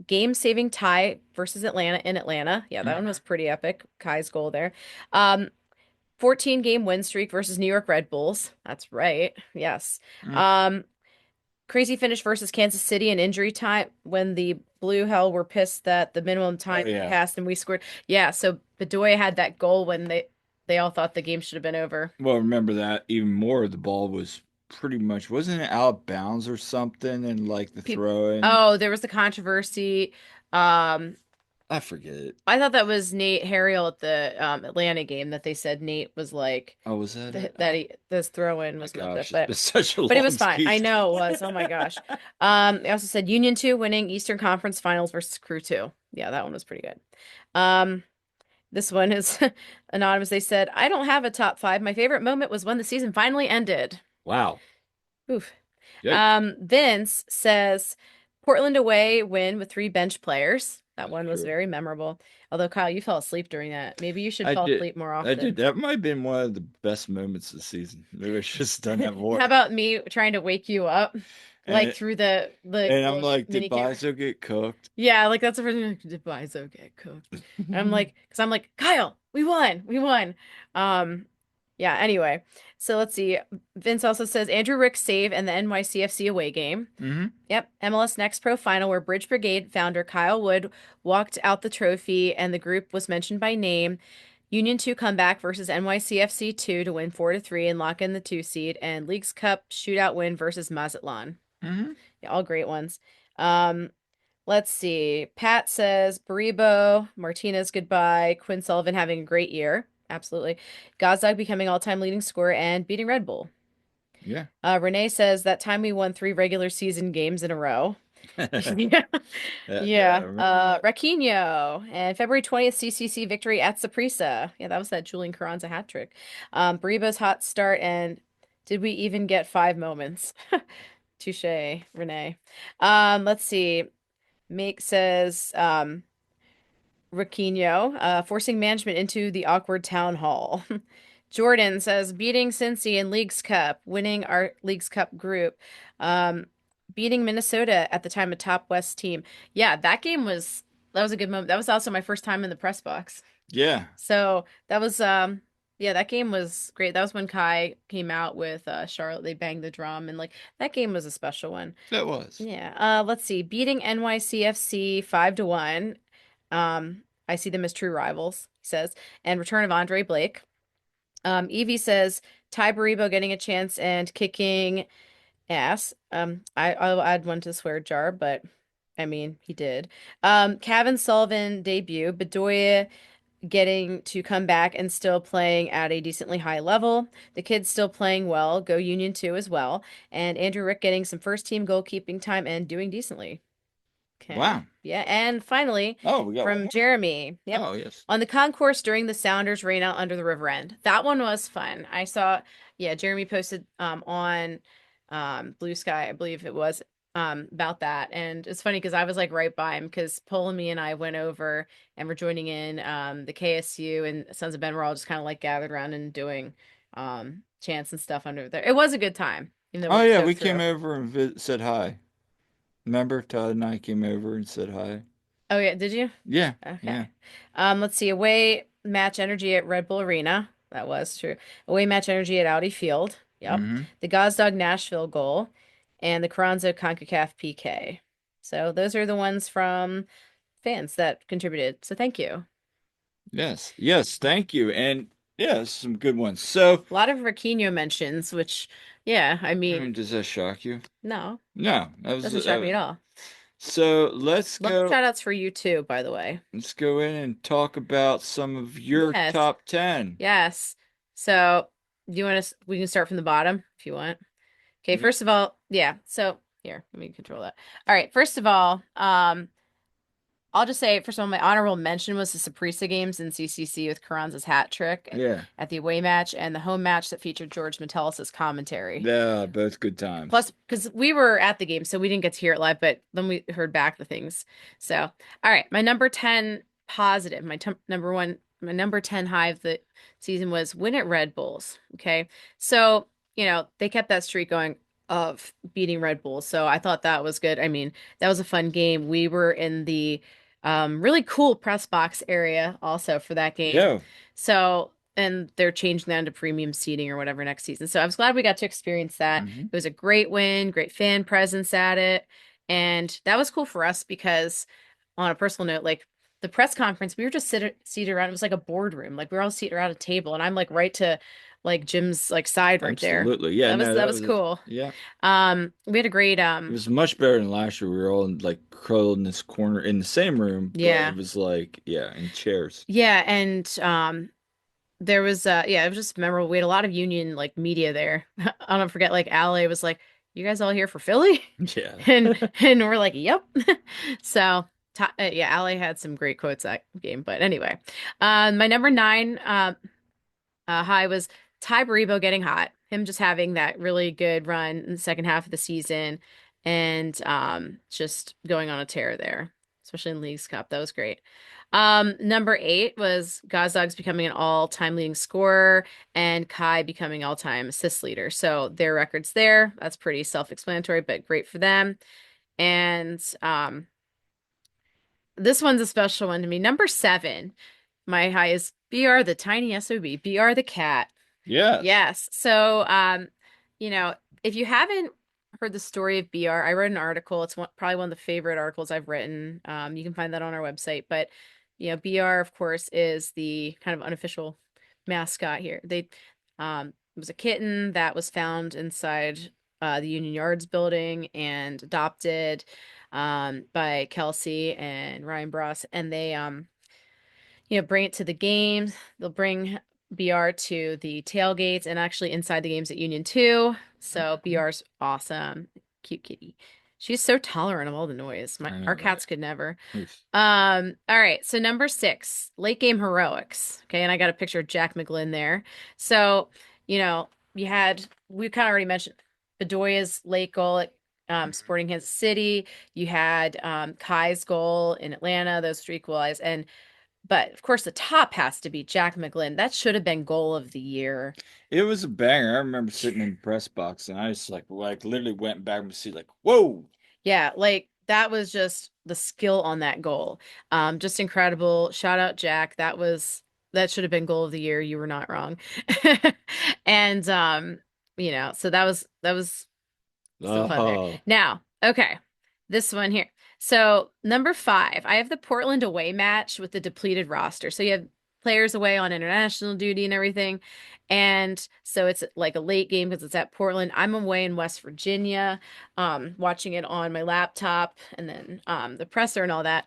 Game saving tie versus Atlanta in Atlanta. Yeah, that one was pretty epic. Kai's goal there. Um, 14 game win streak versus New York Red Bulls. That's right. Yes. Mm. Um, crazy finish versus Kansas City in injury time when the Blue Hell were pissed that the minimum Oh time yeah. passed and we scored. Yeah, so Bedoya had that goal when they all thought the game should have been over. Well, remember that even more. The ball was pretty much wasn't it out of bounds or something, and like the Peop throw in. Oh, there was the controversy. Um, I forget it. I thought that was Nate Harriel at the Atlanta game that they said Nate was like Oh, was that it? that he this throw in My was muffed up, gosh, it's but been such a it long was fine. I season. know it was. Oh my gosh. They also said Union 2 winning Eastern Conference Finals versus Crew 2. Yeah, that one was pretty good. Um, this one is anonymous. They said, I don't have a top five. My favorite moment was when the season finally ended. Wow. Oof. Yikes. Vince says Portland away win with three bench players. That That's one was true. very memorable. Although Kyle, you fell asleep during that. Maybe you should I fall did. asleep more I did. often. That might have been one of the best moments of the season. Maybe I should have done that more. How about me trying to wake you up, like And through the and I'm little like, did mini camera? Bizo get cooked? Yeah, like that's the first thing. Like, did Bizo get cooked? And I'm like, Kyle, we won, we won. Um, yeah. Anyway, so let's see. Vince also says Andrew Rick's save and the NYCFC away game. Hmm. Yep. MLS Next Pro Final, where Bridge Brigade founder Kyle Wood walked out the trophy and the group was mentioned by name. Union 2 comeback versus NYCFC 2 to win 4-3 and lock in the 2 seed, and Leagues Cup shootout win versus Mazatlan. Hmm. Yeah, all great ones. Um, Let's see. Pat says Baribo, Martinez goodbye, Quinn Sullivan having a great year. Absolutely. Gazdag becoming all-time leading scorer and beating Red Bull. Yeah. Renee says that time we won 3 regular season games in a row. Yeah. I Yeah. remember that. Raquinho and February 20th CCC victory at Saprissa. Yeah, that was that Julian Carranza hat trick. Baribo's hot start and did we even get 5 moments? Touche, Renee. Let's see. Make says Raquinho, forcing management into the awkward town hall. Jordan says beating Cincy in Leagues Cup, winning our Leagues Cup group, um, beating Minnesota at the time a top West team. Yeah, that was a good moment. That was also my first time in the press box. Yeah, So that was yeah, that game was great. That was when Kai came out with Charlotte. They banged the drum and like that game was a special one. that was. Yeah. Let's see. Beating NYCFC 5-1. I see them as true rivals, he says. And return of Andre Blake. Evie says Ty Baribo getting a chance and kicking ass. I'll add one to the swear jar, but I mean he did. Kevin Sullivan debut. Bedoya getting to come back and still playing at a decently high level. The kids still playing well. Go Union 2 as well. And Andrew Rick getting some first team goalkeeping time and doing decently. Okay. Wow. Yeah. And finally, Oh, we got one from more. Jeremy. Yep. Oh, yes. On the concourse during the Sounders rain out under the river end. That one was fun. I saw, yeah, Jeremy posted on Blue Sky, I believe it was, about that. And it's funny because I was like right by him because Ptolemy and I went over and we're joining in the KSU and Sons of Ben were all just kind of like gathered around and doing chants and stuff under there. It was a good time, even though Oh, it yeah, we soaked came through. over and said hi. Remember, Todd and I came over and said hi. Oh yeah, did you? Yeah, yeah. Okay. Let's see. Away match energy at Red Bull Arena. That was true. Away match energy at Audi Field. Yep. Mm-hmm. The Gazdag Nashville goal and the Carranza CONCACAF PK. So those are the ones from fans that contributed. So thank you. Yes, yes, thank you. And yeah, some good ones. So, A lot of Raquinho mentions, which, yeah, I mean, does that shock you? no, No, that was doesn't shock me at all. so Love shout outs for you too, by the way. let's go in and talk about some of your Yes. top 10. Yes. So, do you want to, we can start from the bottom if you want. Okay, Yeah. first of all, yeah. So here, let me control that. All right, first of all, I'll just say, first of all, my honorable mention was the Saprissa games in CCC with Carranza's hat trick Yeah. at the away match and the home match that featured George Metellus' commentary. Yeah, both good times. Plus, because we were at the game, so we didn't get to hear it live, but then we heard back the things. So, all right, my number 10 positive, number one, my number 10 high of the season was win at Red Bulls. Okay. So, they kept that streak going of beating Red Bulls. So I thought that was good. I mean, that was a fun game. We were in the really cool press box area also for that game. Yeah. So, and they're changing that to premium seating or whatever next season. So I was glad we got to experience that. Mhm. It was a great win, great fan presence at it. And that was cool for us because on a personal note, like the press conference, we were just seated around. It was like a boardroom. Like we were all seated around a table and I'm like right to like Jim's like side right there. Absolutely. Yeah, That was no, that was cool. yeah. We had a great It was much better than last year. We were all like curled in this corner in the same room, but Yeah. it was like, yeah, in chairs. Yeah, and there was yeah, it was just memorable. We had a lot of union like media there. I'll never forget like Ale was like, "You guys all here for Philly?" Yeah. And we're like, "Yep." So yeah, Ale had some great quotes that game. But anyway, my number 9 high was Ty Baribo getting hot. Him just having that really good run in the second half of the season and just going on a tear there, especially in Leagues Cup. That was great. Number 8 was Gazdogs becoming an all-time leading scorer and Kai becoming all-time assist leader. So their records there, that's pretty self-explanatory, but great for them. And this one's a special one to me. Number 7, my high is BR the tiny SOB, BR the cat. Yes. Yes. So, if you haven't heard the story of BR, I wrote an article. It's probably one of the favorite articles I've written. You can find that on our website. But, BR, of course, is the kind of unofficial mascot here. It was a kitten that was found inside the Union Yards building and adopted. by Kelsey and Ryan Bross, and they bring it to the games. They'll bring BR to the tailgates and actually inside the games at Union too. So BR's awesome. Cute kitty. She's so tolerant of all the noise. I know, Our right? cats could never. Oof. All right, so number 6, late game heroics. Okay, and I got a picture of Jack McGlynn there. So, we kind of already mentioned Bedoya's late goal at Sporting Kansas City. You had Kai's goal in Atlanta, those three equalized, but of course the top has to be Jack McGlynn. That should have been goal of the year. It was a banger. I remember sitting in the press box and I just like literally went back and see like, whoa. Yeah, like that was just the skill on that goal. Just incredible. Shout out Jack. That should have been goal of the year. You were not wrong. And so that was some fun there. Oh, Now, okay, this one here. So number 5, I have the Portland away match with the depleted roster. So you have players away on international duty and everything. And so it's like a late game because it's at Portland. I'm away in West Virginia, watching it on my laptop and then the presser and all that.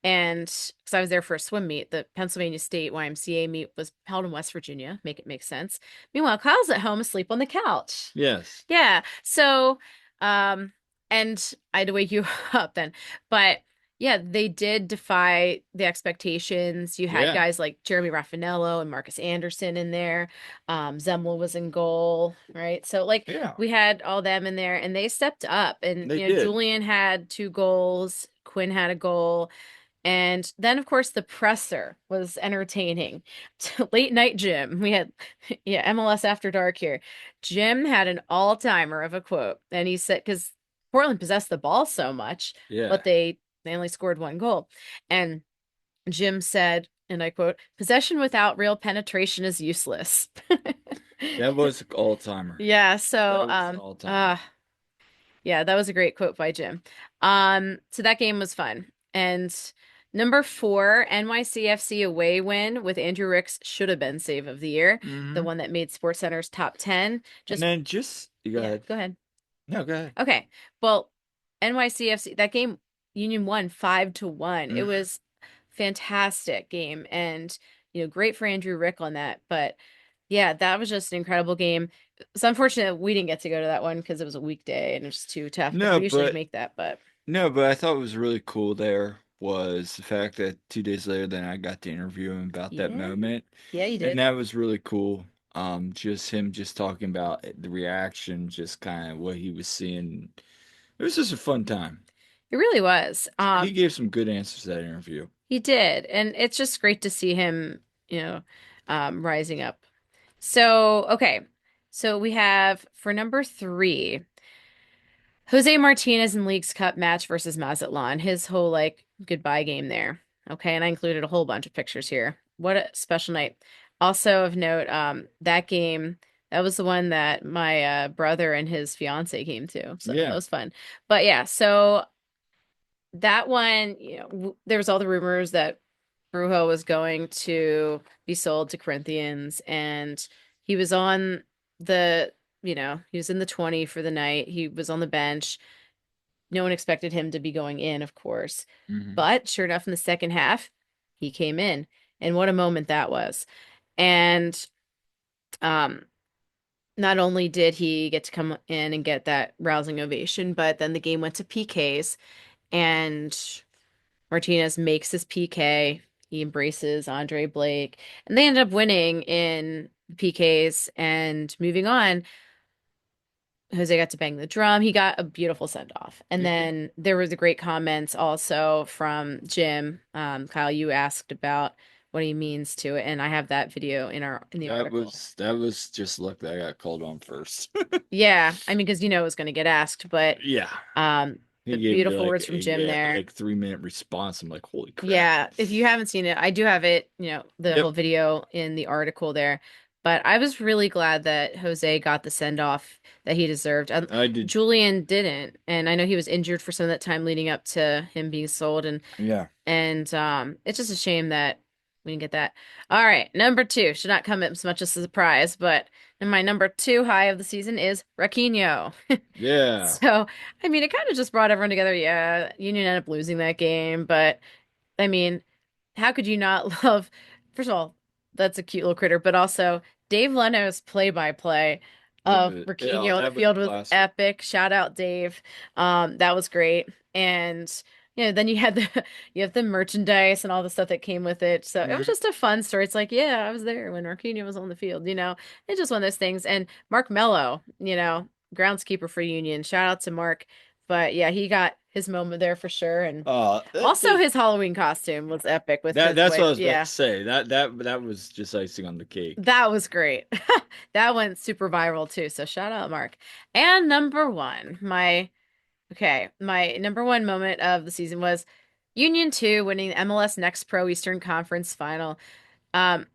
And because I was there for a swim meet, the Pennsylvania State YMCA meet was held in West Virginia. Make it make sense. Meanwhile, Kyle's at home asleep on the couch. yes. Yeah. So, um, and I had to wake you up then. But yeah, they did defy the expectations. You had Yeah. guys like Jeremy Raffanello and Marcus Anderson in there. Zemmel was in goal, right? So like Yeah. we had all them in there and they stepped up. And They did. Julian had 2 goals, Quinn had a goal. And then, of course, the presser was entertaining. Late night Jim. We had, yeah, MLS After Dark here. Jim had an all-timer of a quote. And he said, because Portland possessed the ball so much, Yeah. but they only scored 1 goal. And Jim said, and I quote, possession without real penetration is useless. That was an all timer. Yeah, That so was an all timer. yeah, that was a great quote by Jim. So that game was fun. And number 4, NYCFC away win with Andrew Rick's should have been save of the year, the Mm-hmm. one that made SportsCenter's top 10. And Just then just you go yeah, ahead. go ahead. No, go ahead. Okay. Well, NYCFC, that game Union won 5-1. It Mm. was fantastic game and great for Andrew Rick on that. But yeah, that was just an incredible game. It's unfortunate we didn't get to go to that one because it was a weekday and it was too tough because No, we usually but make that. But no, but I thought what was really cool there was the fact that 2 days later, then I got to interview him about that yeah, moment, yeah, you and did. that was really cool. Just him just talking about the reaction, just kind of what he was seeing. It was just a fun time. It really was. He gave some good answers to that interview. He did, and it's just great to see him, rising up. So, okay. So we have for number 3, Jose Martinez in Leagues Cup match versus Mazatlan, his whole like goodbye game there. Okay, and I included a whole bunch of pictures here. What a special night. Also of note, that game, that was the one that my brother and his fiance came to. So that Yeah. was fun. But yeah, so that one, there was all the rumors that Brujo was going to be sold to Corinthians, and he was on he was in the 20 for the night. He was on the bench. No one expected him to be going in, of course. Hmm. But sure enough, in the second half, he came in. And what a moment that was. And um, not only did he get to come in and get that rousing ovation, but then the game went to PKs, and Martinez makes his PK. He embraces Andre Blake, and they ended up winning in PKs and moving on. Jose got to bang the drum. He got a beautiful send off. And Yeah. then there was the great comments also from Jim. Kyle, you asked about what he means to it, and I have that video in the article. That was just luck that I got called on first. Yeah, I mean, because it was going to get asked, but Yeah. um, He the gave me beautiful like words from Jim there. 3 minute response. I'm like, holy crap. Yeah, if you haven't seen it, I do have it, the Yep. whole video in the article there. But I was really glad that Jose got the send off that he deserved. I did. Julian didn't, and I know he was injured for some of that time leading up to him being sold, and Yeah. and it's just a shame that We didn't get that. All right, number two should not come as much as a surprise, but my number two high of the season is Raquinho. Yeah. So, I mean, it kind of just brought everyone together. Yeah, Union ended up losing that game, but I mean, how could you not love? First of all, that's a cute little critter, but also Dave Leno's play-by-play of Yeah, Raquinho on the that was field was classic. epic. Shout out Dave. That was great. And then you had the you have the merchandise and all the stuff that came with it. So it was Mhm. just a fun story. It's like, yeah, I was there when Raquinho was on the field. It's just one of those things. And Mark Mello, groundskeeper for Union. Shout out to Mark. But yeah, he got his moment there for sure. And also, his Halloween costume was epic with his that's what I wife. was about to Yeah, say. That was just icing on the cake. that was great. That went super viral too. So shout out, Mark. And number one, my number one moment of the season was Union 2 winning the MLS Next Pro Eastern Conference final. Um,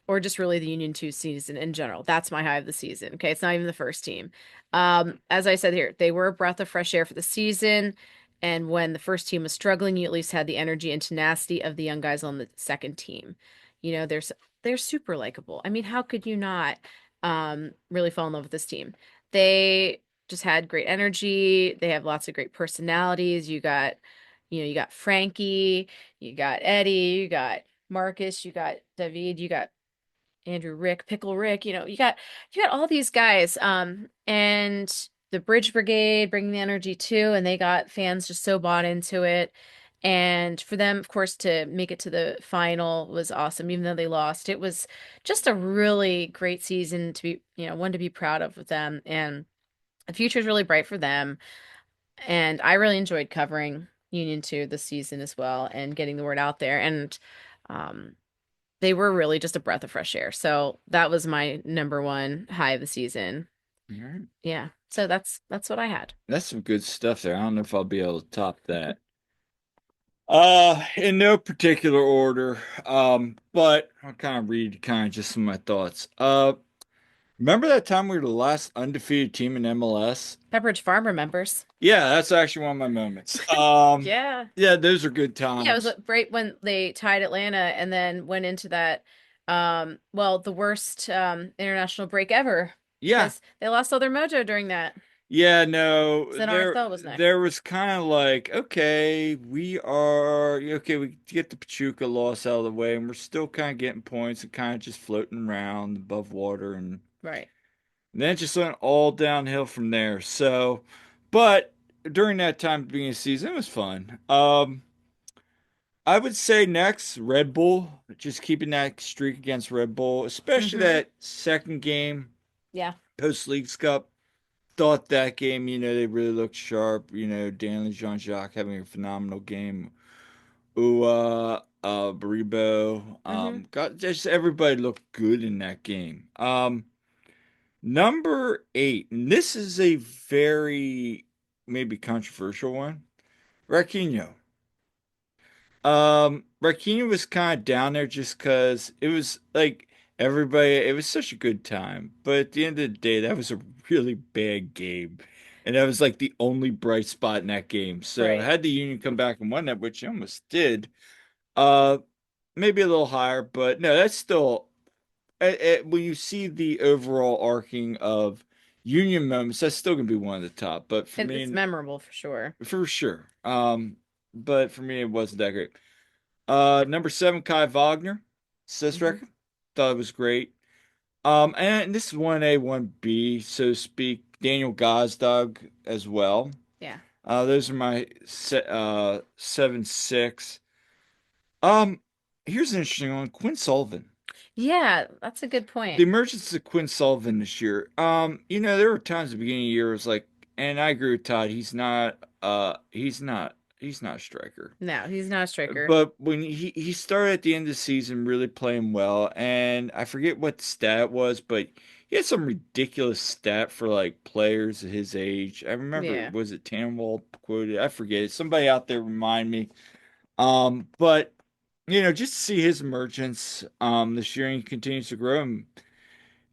or just really the Union 2 season in general. That's my high of the season. Okay, it's not even the first team. As I said here, they were a breath of fresh air for the season. And when the first team was struggling, you at least had the energy and tenacity of the young guys on the second team. They're super likable. I mean, how could you not really fall in love with this team? They just had great energy. They have lots of great personalities. You got Frankie, you got Eddie, you got Marcus, you got David, you got Andrew Rick, Pickle Rick, you got all these guys, and the Bridge Brigade bringing the energy too, and they got fans just so bought into it. And for them, of course, to make it to the final was awesome, even though they lost. It was just a really great season to be, one to be proud of with them. And the future is really bright for them. And I really enjoyed covering Union 2 this season as well and getting the word out there. And um, they were really just a breath of fresh air. So that was my number one high of the season. All right. Yeah. So that's what I had. That's some good stuff there. I don't know if I'll be able to top that. In no particular order. But I'll kind of read kind of just some of my thoughts. Remember that time we were the last undefeated team in MLS? Pepperidge Farm remembers. Yeah, that's actually one of my moments. Yeah. Yeah, those are good Yeah, it was times. great when they tied Atlanta and then went into that well, the worst international break ever Yeah, because they lost all their mojo during that. yeah, no, So then RSL was next. there was kind of like, okay, we get the Pachuca loss out of the way, and we're still kind of getting points and kind of just floating around above water, and Right. then it just went all downhill from there. So, but during that time at the beginning of the season, it was fun. I would say next, Red Bull, just keeping that streak against Red Bull, especially Mm-hmm. that second game Yeah. post Leagues Cup. Thought that game, they really looked sharp. Danley Jean-Jacques having a phenomenal game. Baribo, Mm-hmm. got just everybody looked good in that game. Number 8, and this is a very maybe controversial one. Raquinho. Raquinho was kind of down there just because it was like everybody, it was such a good time. But at the end of the day, that was a really bad game. And that was like the only bright spot in that game. So Right. had the Union come back and won that, which they almost did, uh, maybe a little higher, but no, that's still when you see the overall arcing of Union moments, that's still gonna be one of the top. But for It's me, memorable for sure. for sure. But for me, it wasn't that great. Number 7, Kai Wagner, assist Mm-hmm. record. Thought it was great. And this is 1A, 1B, so to speak. Daniel Gazdag as well. Yeah. Those are my 7, 6. Um, Here's an interesting one. Quinn Sullivan. Yeah, that's a good The point. emergence of Quinn Sullivan this year. There were times at the beginning of the year it was like, and I agree with Todd, he's not a striker. No, he's not a striker. But when he started at the end of the season really playing well, and I forget what the stat was, but he had some ridiculous stat for like players at his age. I remember, Yeah. was it Tanwald quoted? I forget. Somebody out there remind me. But just to see his emergence this year, and he continues to grow. And,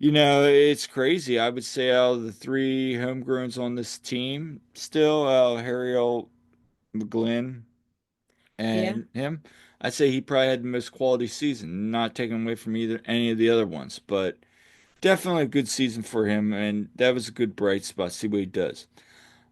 it's crazy. I would say out of the three homegrowns on this team, still Harry McGlynn Yeah. and him. I'd say he probably had the most quality season, not taking away from either any of the other ones, but definitely a good season for him, and that was a good bright spot. See what he does.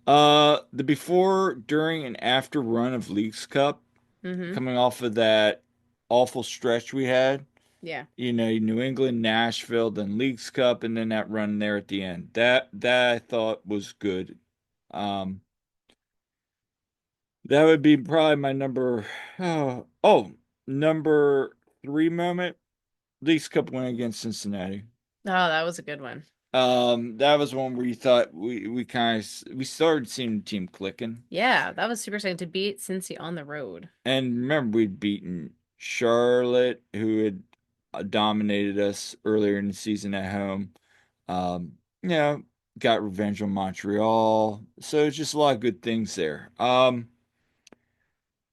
The before, during, and after run of Leagues Cup, Mm-hmm. coming off of that awful stretch we had, Yeah. New England, Nashville, then Leagues Cup, and then that run there at the end. That I thought was good. Um, that would be probably my number. Number three moment. Leagues Cup win against Cincinnati. Oh, that was a good one. That was one where you thought we kind of we started seeing the team clicking. Yeah, that was super exciting to beat Cincy on the road. And remember, we'd beaten Charlotte, who had dominated us earlier in the season at home. Um, you know, got revenge on Montreal. So it's just a lot of good things there.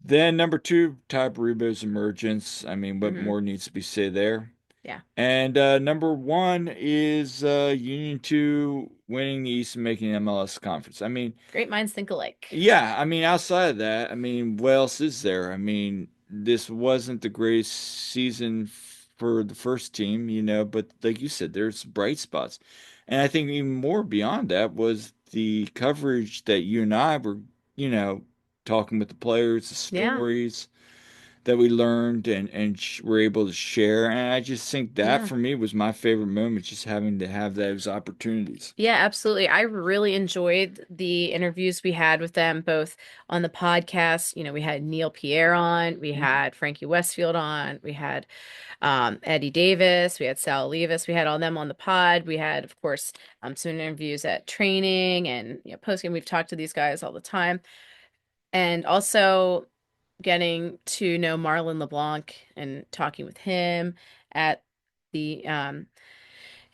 Then number two, Ty Baribo's emergence. I mean, what Mm-hmm. more needs to be said there? Yeah. And number one is Union 2 winning the East and making the MLS conference. I mean, Great minds think alike. yeah, I mean, outside of that, I mean, what else is there? I mean, this wasn't the greatest season for the first team, but like you said, there's bright spots. And I think even more beyond that was the coverage that you and I were, you know, talking with the players, the Yeah. stories that we learned and were able to share. And I just think that Yeah. for me was my favorite moment, just having to have those opportunities. Yeah, absolutely. I really enjoyed the interviews we had with them, both on the podcast. We had Neil Pierre on, we Mhm. had Frankie Westfield on, we had Eddie Davis, we had Sal Levis, we had all them on the pod. We had, of course, some interviews at training and post game. We've talked to these guys all the time, and also getting to know Marlon LeBlanc and talking with him at the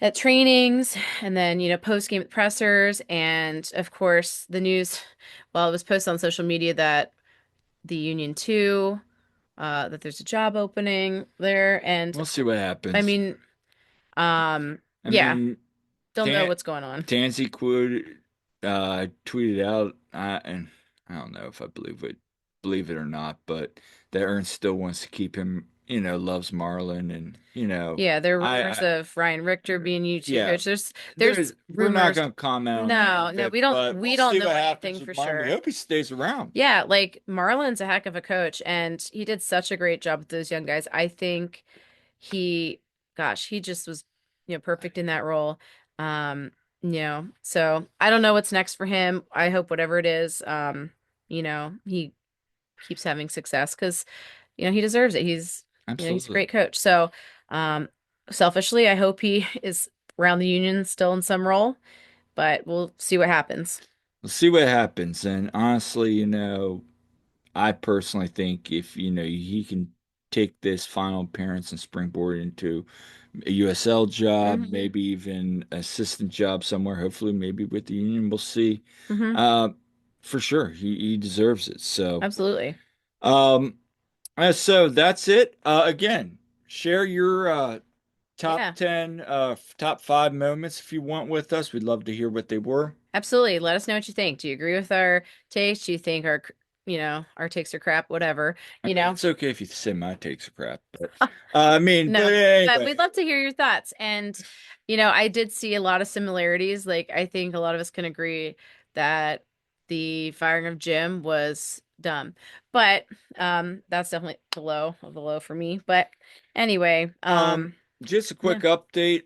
at trainings, and then post game pressers, and of course the news. Well, it was posted on social media that the Union 2, that there's a job opening there, and We'll see what I happens. mean, I yeah, mean, don't know Tan what's going on. Tansy tweeted out, and I don't know if I believe it or not, but that Ernst still wants to keep him, loves Marlon, and Yeah, there are rumors I of Ryan Richter being U2 yeah, coach. There's we're not rumors. going to comment on any No, of no, it, we don't but we we'll don't see know what anything happens with for Marlon. We sure. hope he stays around. Yeah, like Marlon's a heck of a coach, and he did such a great job with those young guys. I think he, gosh, he just was, perfect in that role. So I don't know what's next for him. I hope whatever it is, he keeps having success because, he deserves it. He's a Absolutely. great coach. So, selfishly, I hope he is around the union still in some role, but we'll see what happens. We'll see what happens. And honestly, I personally think if he can take this final appearance and springboard into a USL job, Hmm. maybe even assistant job somewhere, hopefully maybe with the Union, we'll see. Hmm. Uh, for sure, he deserves it. So, Absolutely. um, so that's it. Again, share your top Yeah. 10, top five moments if you want with us. We'd love to hear what they were. Absolutely. Let us know what you think. Do you agree with our takes? Do you think our takes are crap? Whatever, I you mean, know? it's okay if you say my takes are crap, but I mean, but No, but we'd anyway. love to hear your thoughts. And, I did see a lot of similarities. Like, I think a lot of us can agree that the firing of Jim was dumb. But that's definitely the low of the low for me. But anyway, Um, just a quick yeah. update.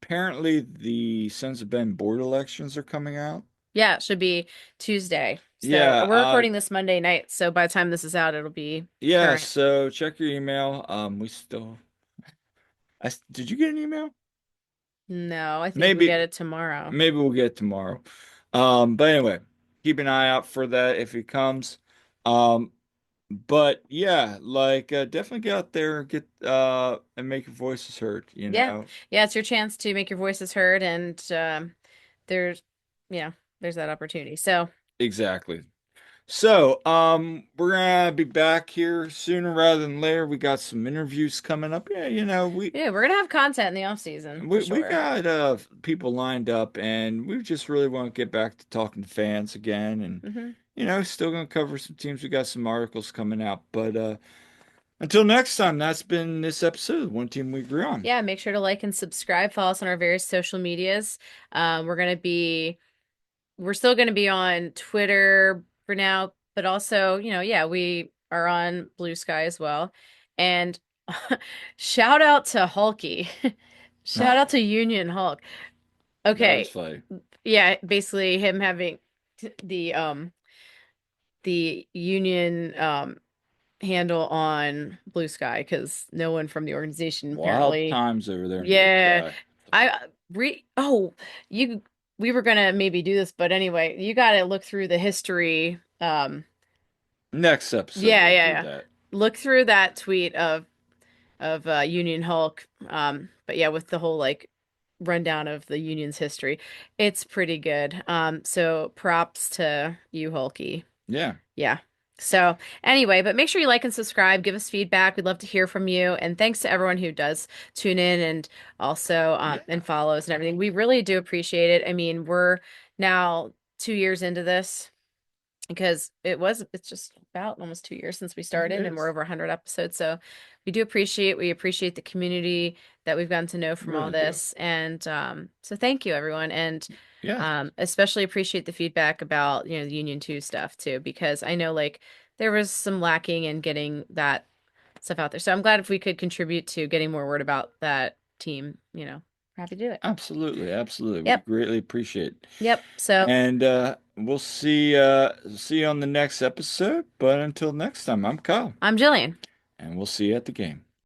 Apparently the Sons of Ben board elections are coming out. Yeah, it should be Tuesday. So Yeah, we're recording this Monday night. So by the time this is out, it'll be yeah, current. so check your email. We still did you get an email? No, I think we Maybe get it tomorrow. maybe we'll get it tomorrow. But anyway, keep an eye out for that if it comes. Um, but yeah, like definitely get out there, get and make your voices heard. Yeah. Yeah, it's your chance to make your voices heard, and there's yeah, there's that opportunity. So, Exactly. So, we're gonna be back here sooner rather than later. We got some interviews coming up. Yeah, yeah, we're gonna have content in the off season for we sure. got people lined up, and we just really want to get back to talking to fans again, and Hmm. still gonna cover some teams. We got some articles coming out, but Until next time, that's been this episode of One Team We Agree On. Yeah, make sure to like and subscribe. Follow us on our various social medias. We're gonna be we're still gonna be on Twitter for now, but also, yeah, we are on Blue Sky as well. And shout out to Hulky. Shout out to Union Hulk. That was Okay. funny. Yeah, basically him having the Union handle on Blue Sky because no one from the organization Wild apparently. times over there in Blue Yeah, Sky. I re oh you we were gonna maybe do this, but anyway, you gotta look through the history. Next episode, Yeah, we'll yeah, do yeah. that. Look through that tweet of Union Hulk. But yeah, with the whole like rundown of the Union's history, it's pretty good. So props to you, Hulky. Yeah, Yeah. So anyway, but make sure you like and subscribe, give us feedback. We'd love to hear from you. And thanks to everyone who does tune in and also yeah, and follows and everything. We really do appreciate it. I mean, we're now 2 years into this because it's just about almost 2 years since we it started and we're is. over 100 episodes. So we appreciate the community that we've gotten to know from all Really do. this. And so thank you everyone. And Yeah, especially appreciate the feedback about, the Union 2 stuff too, because I know like there was some lacking in getting that stuff out there. So I'm glad if we could contribute to getting more word about that team, happy to do it. absolutely, absolutely. We Yep. greatly appreciate it. Yep. So And we'll see you on the next episode. But until next time, I'm Kyle, I'm Jillian. and we'll see you at the game.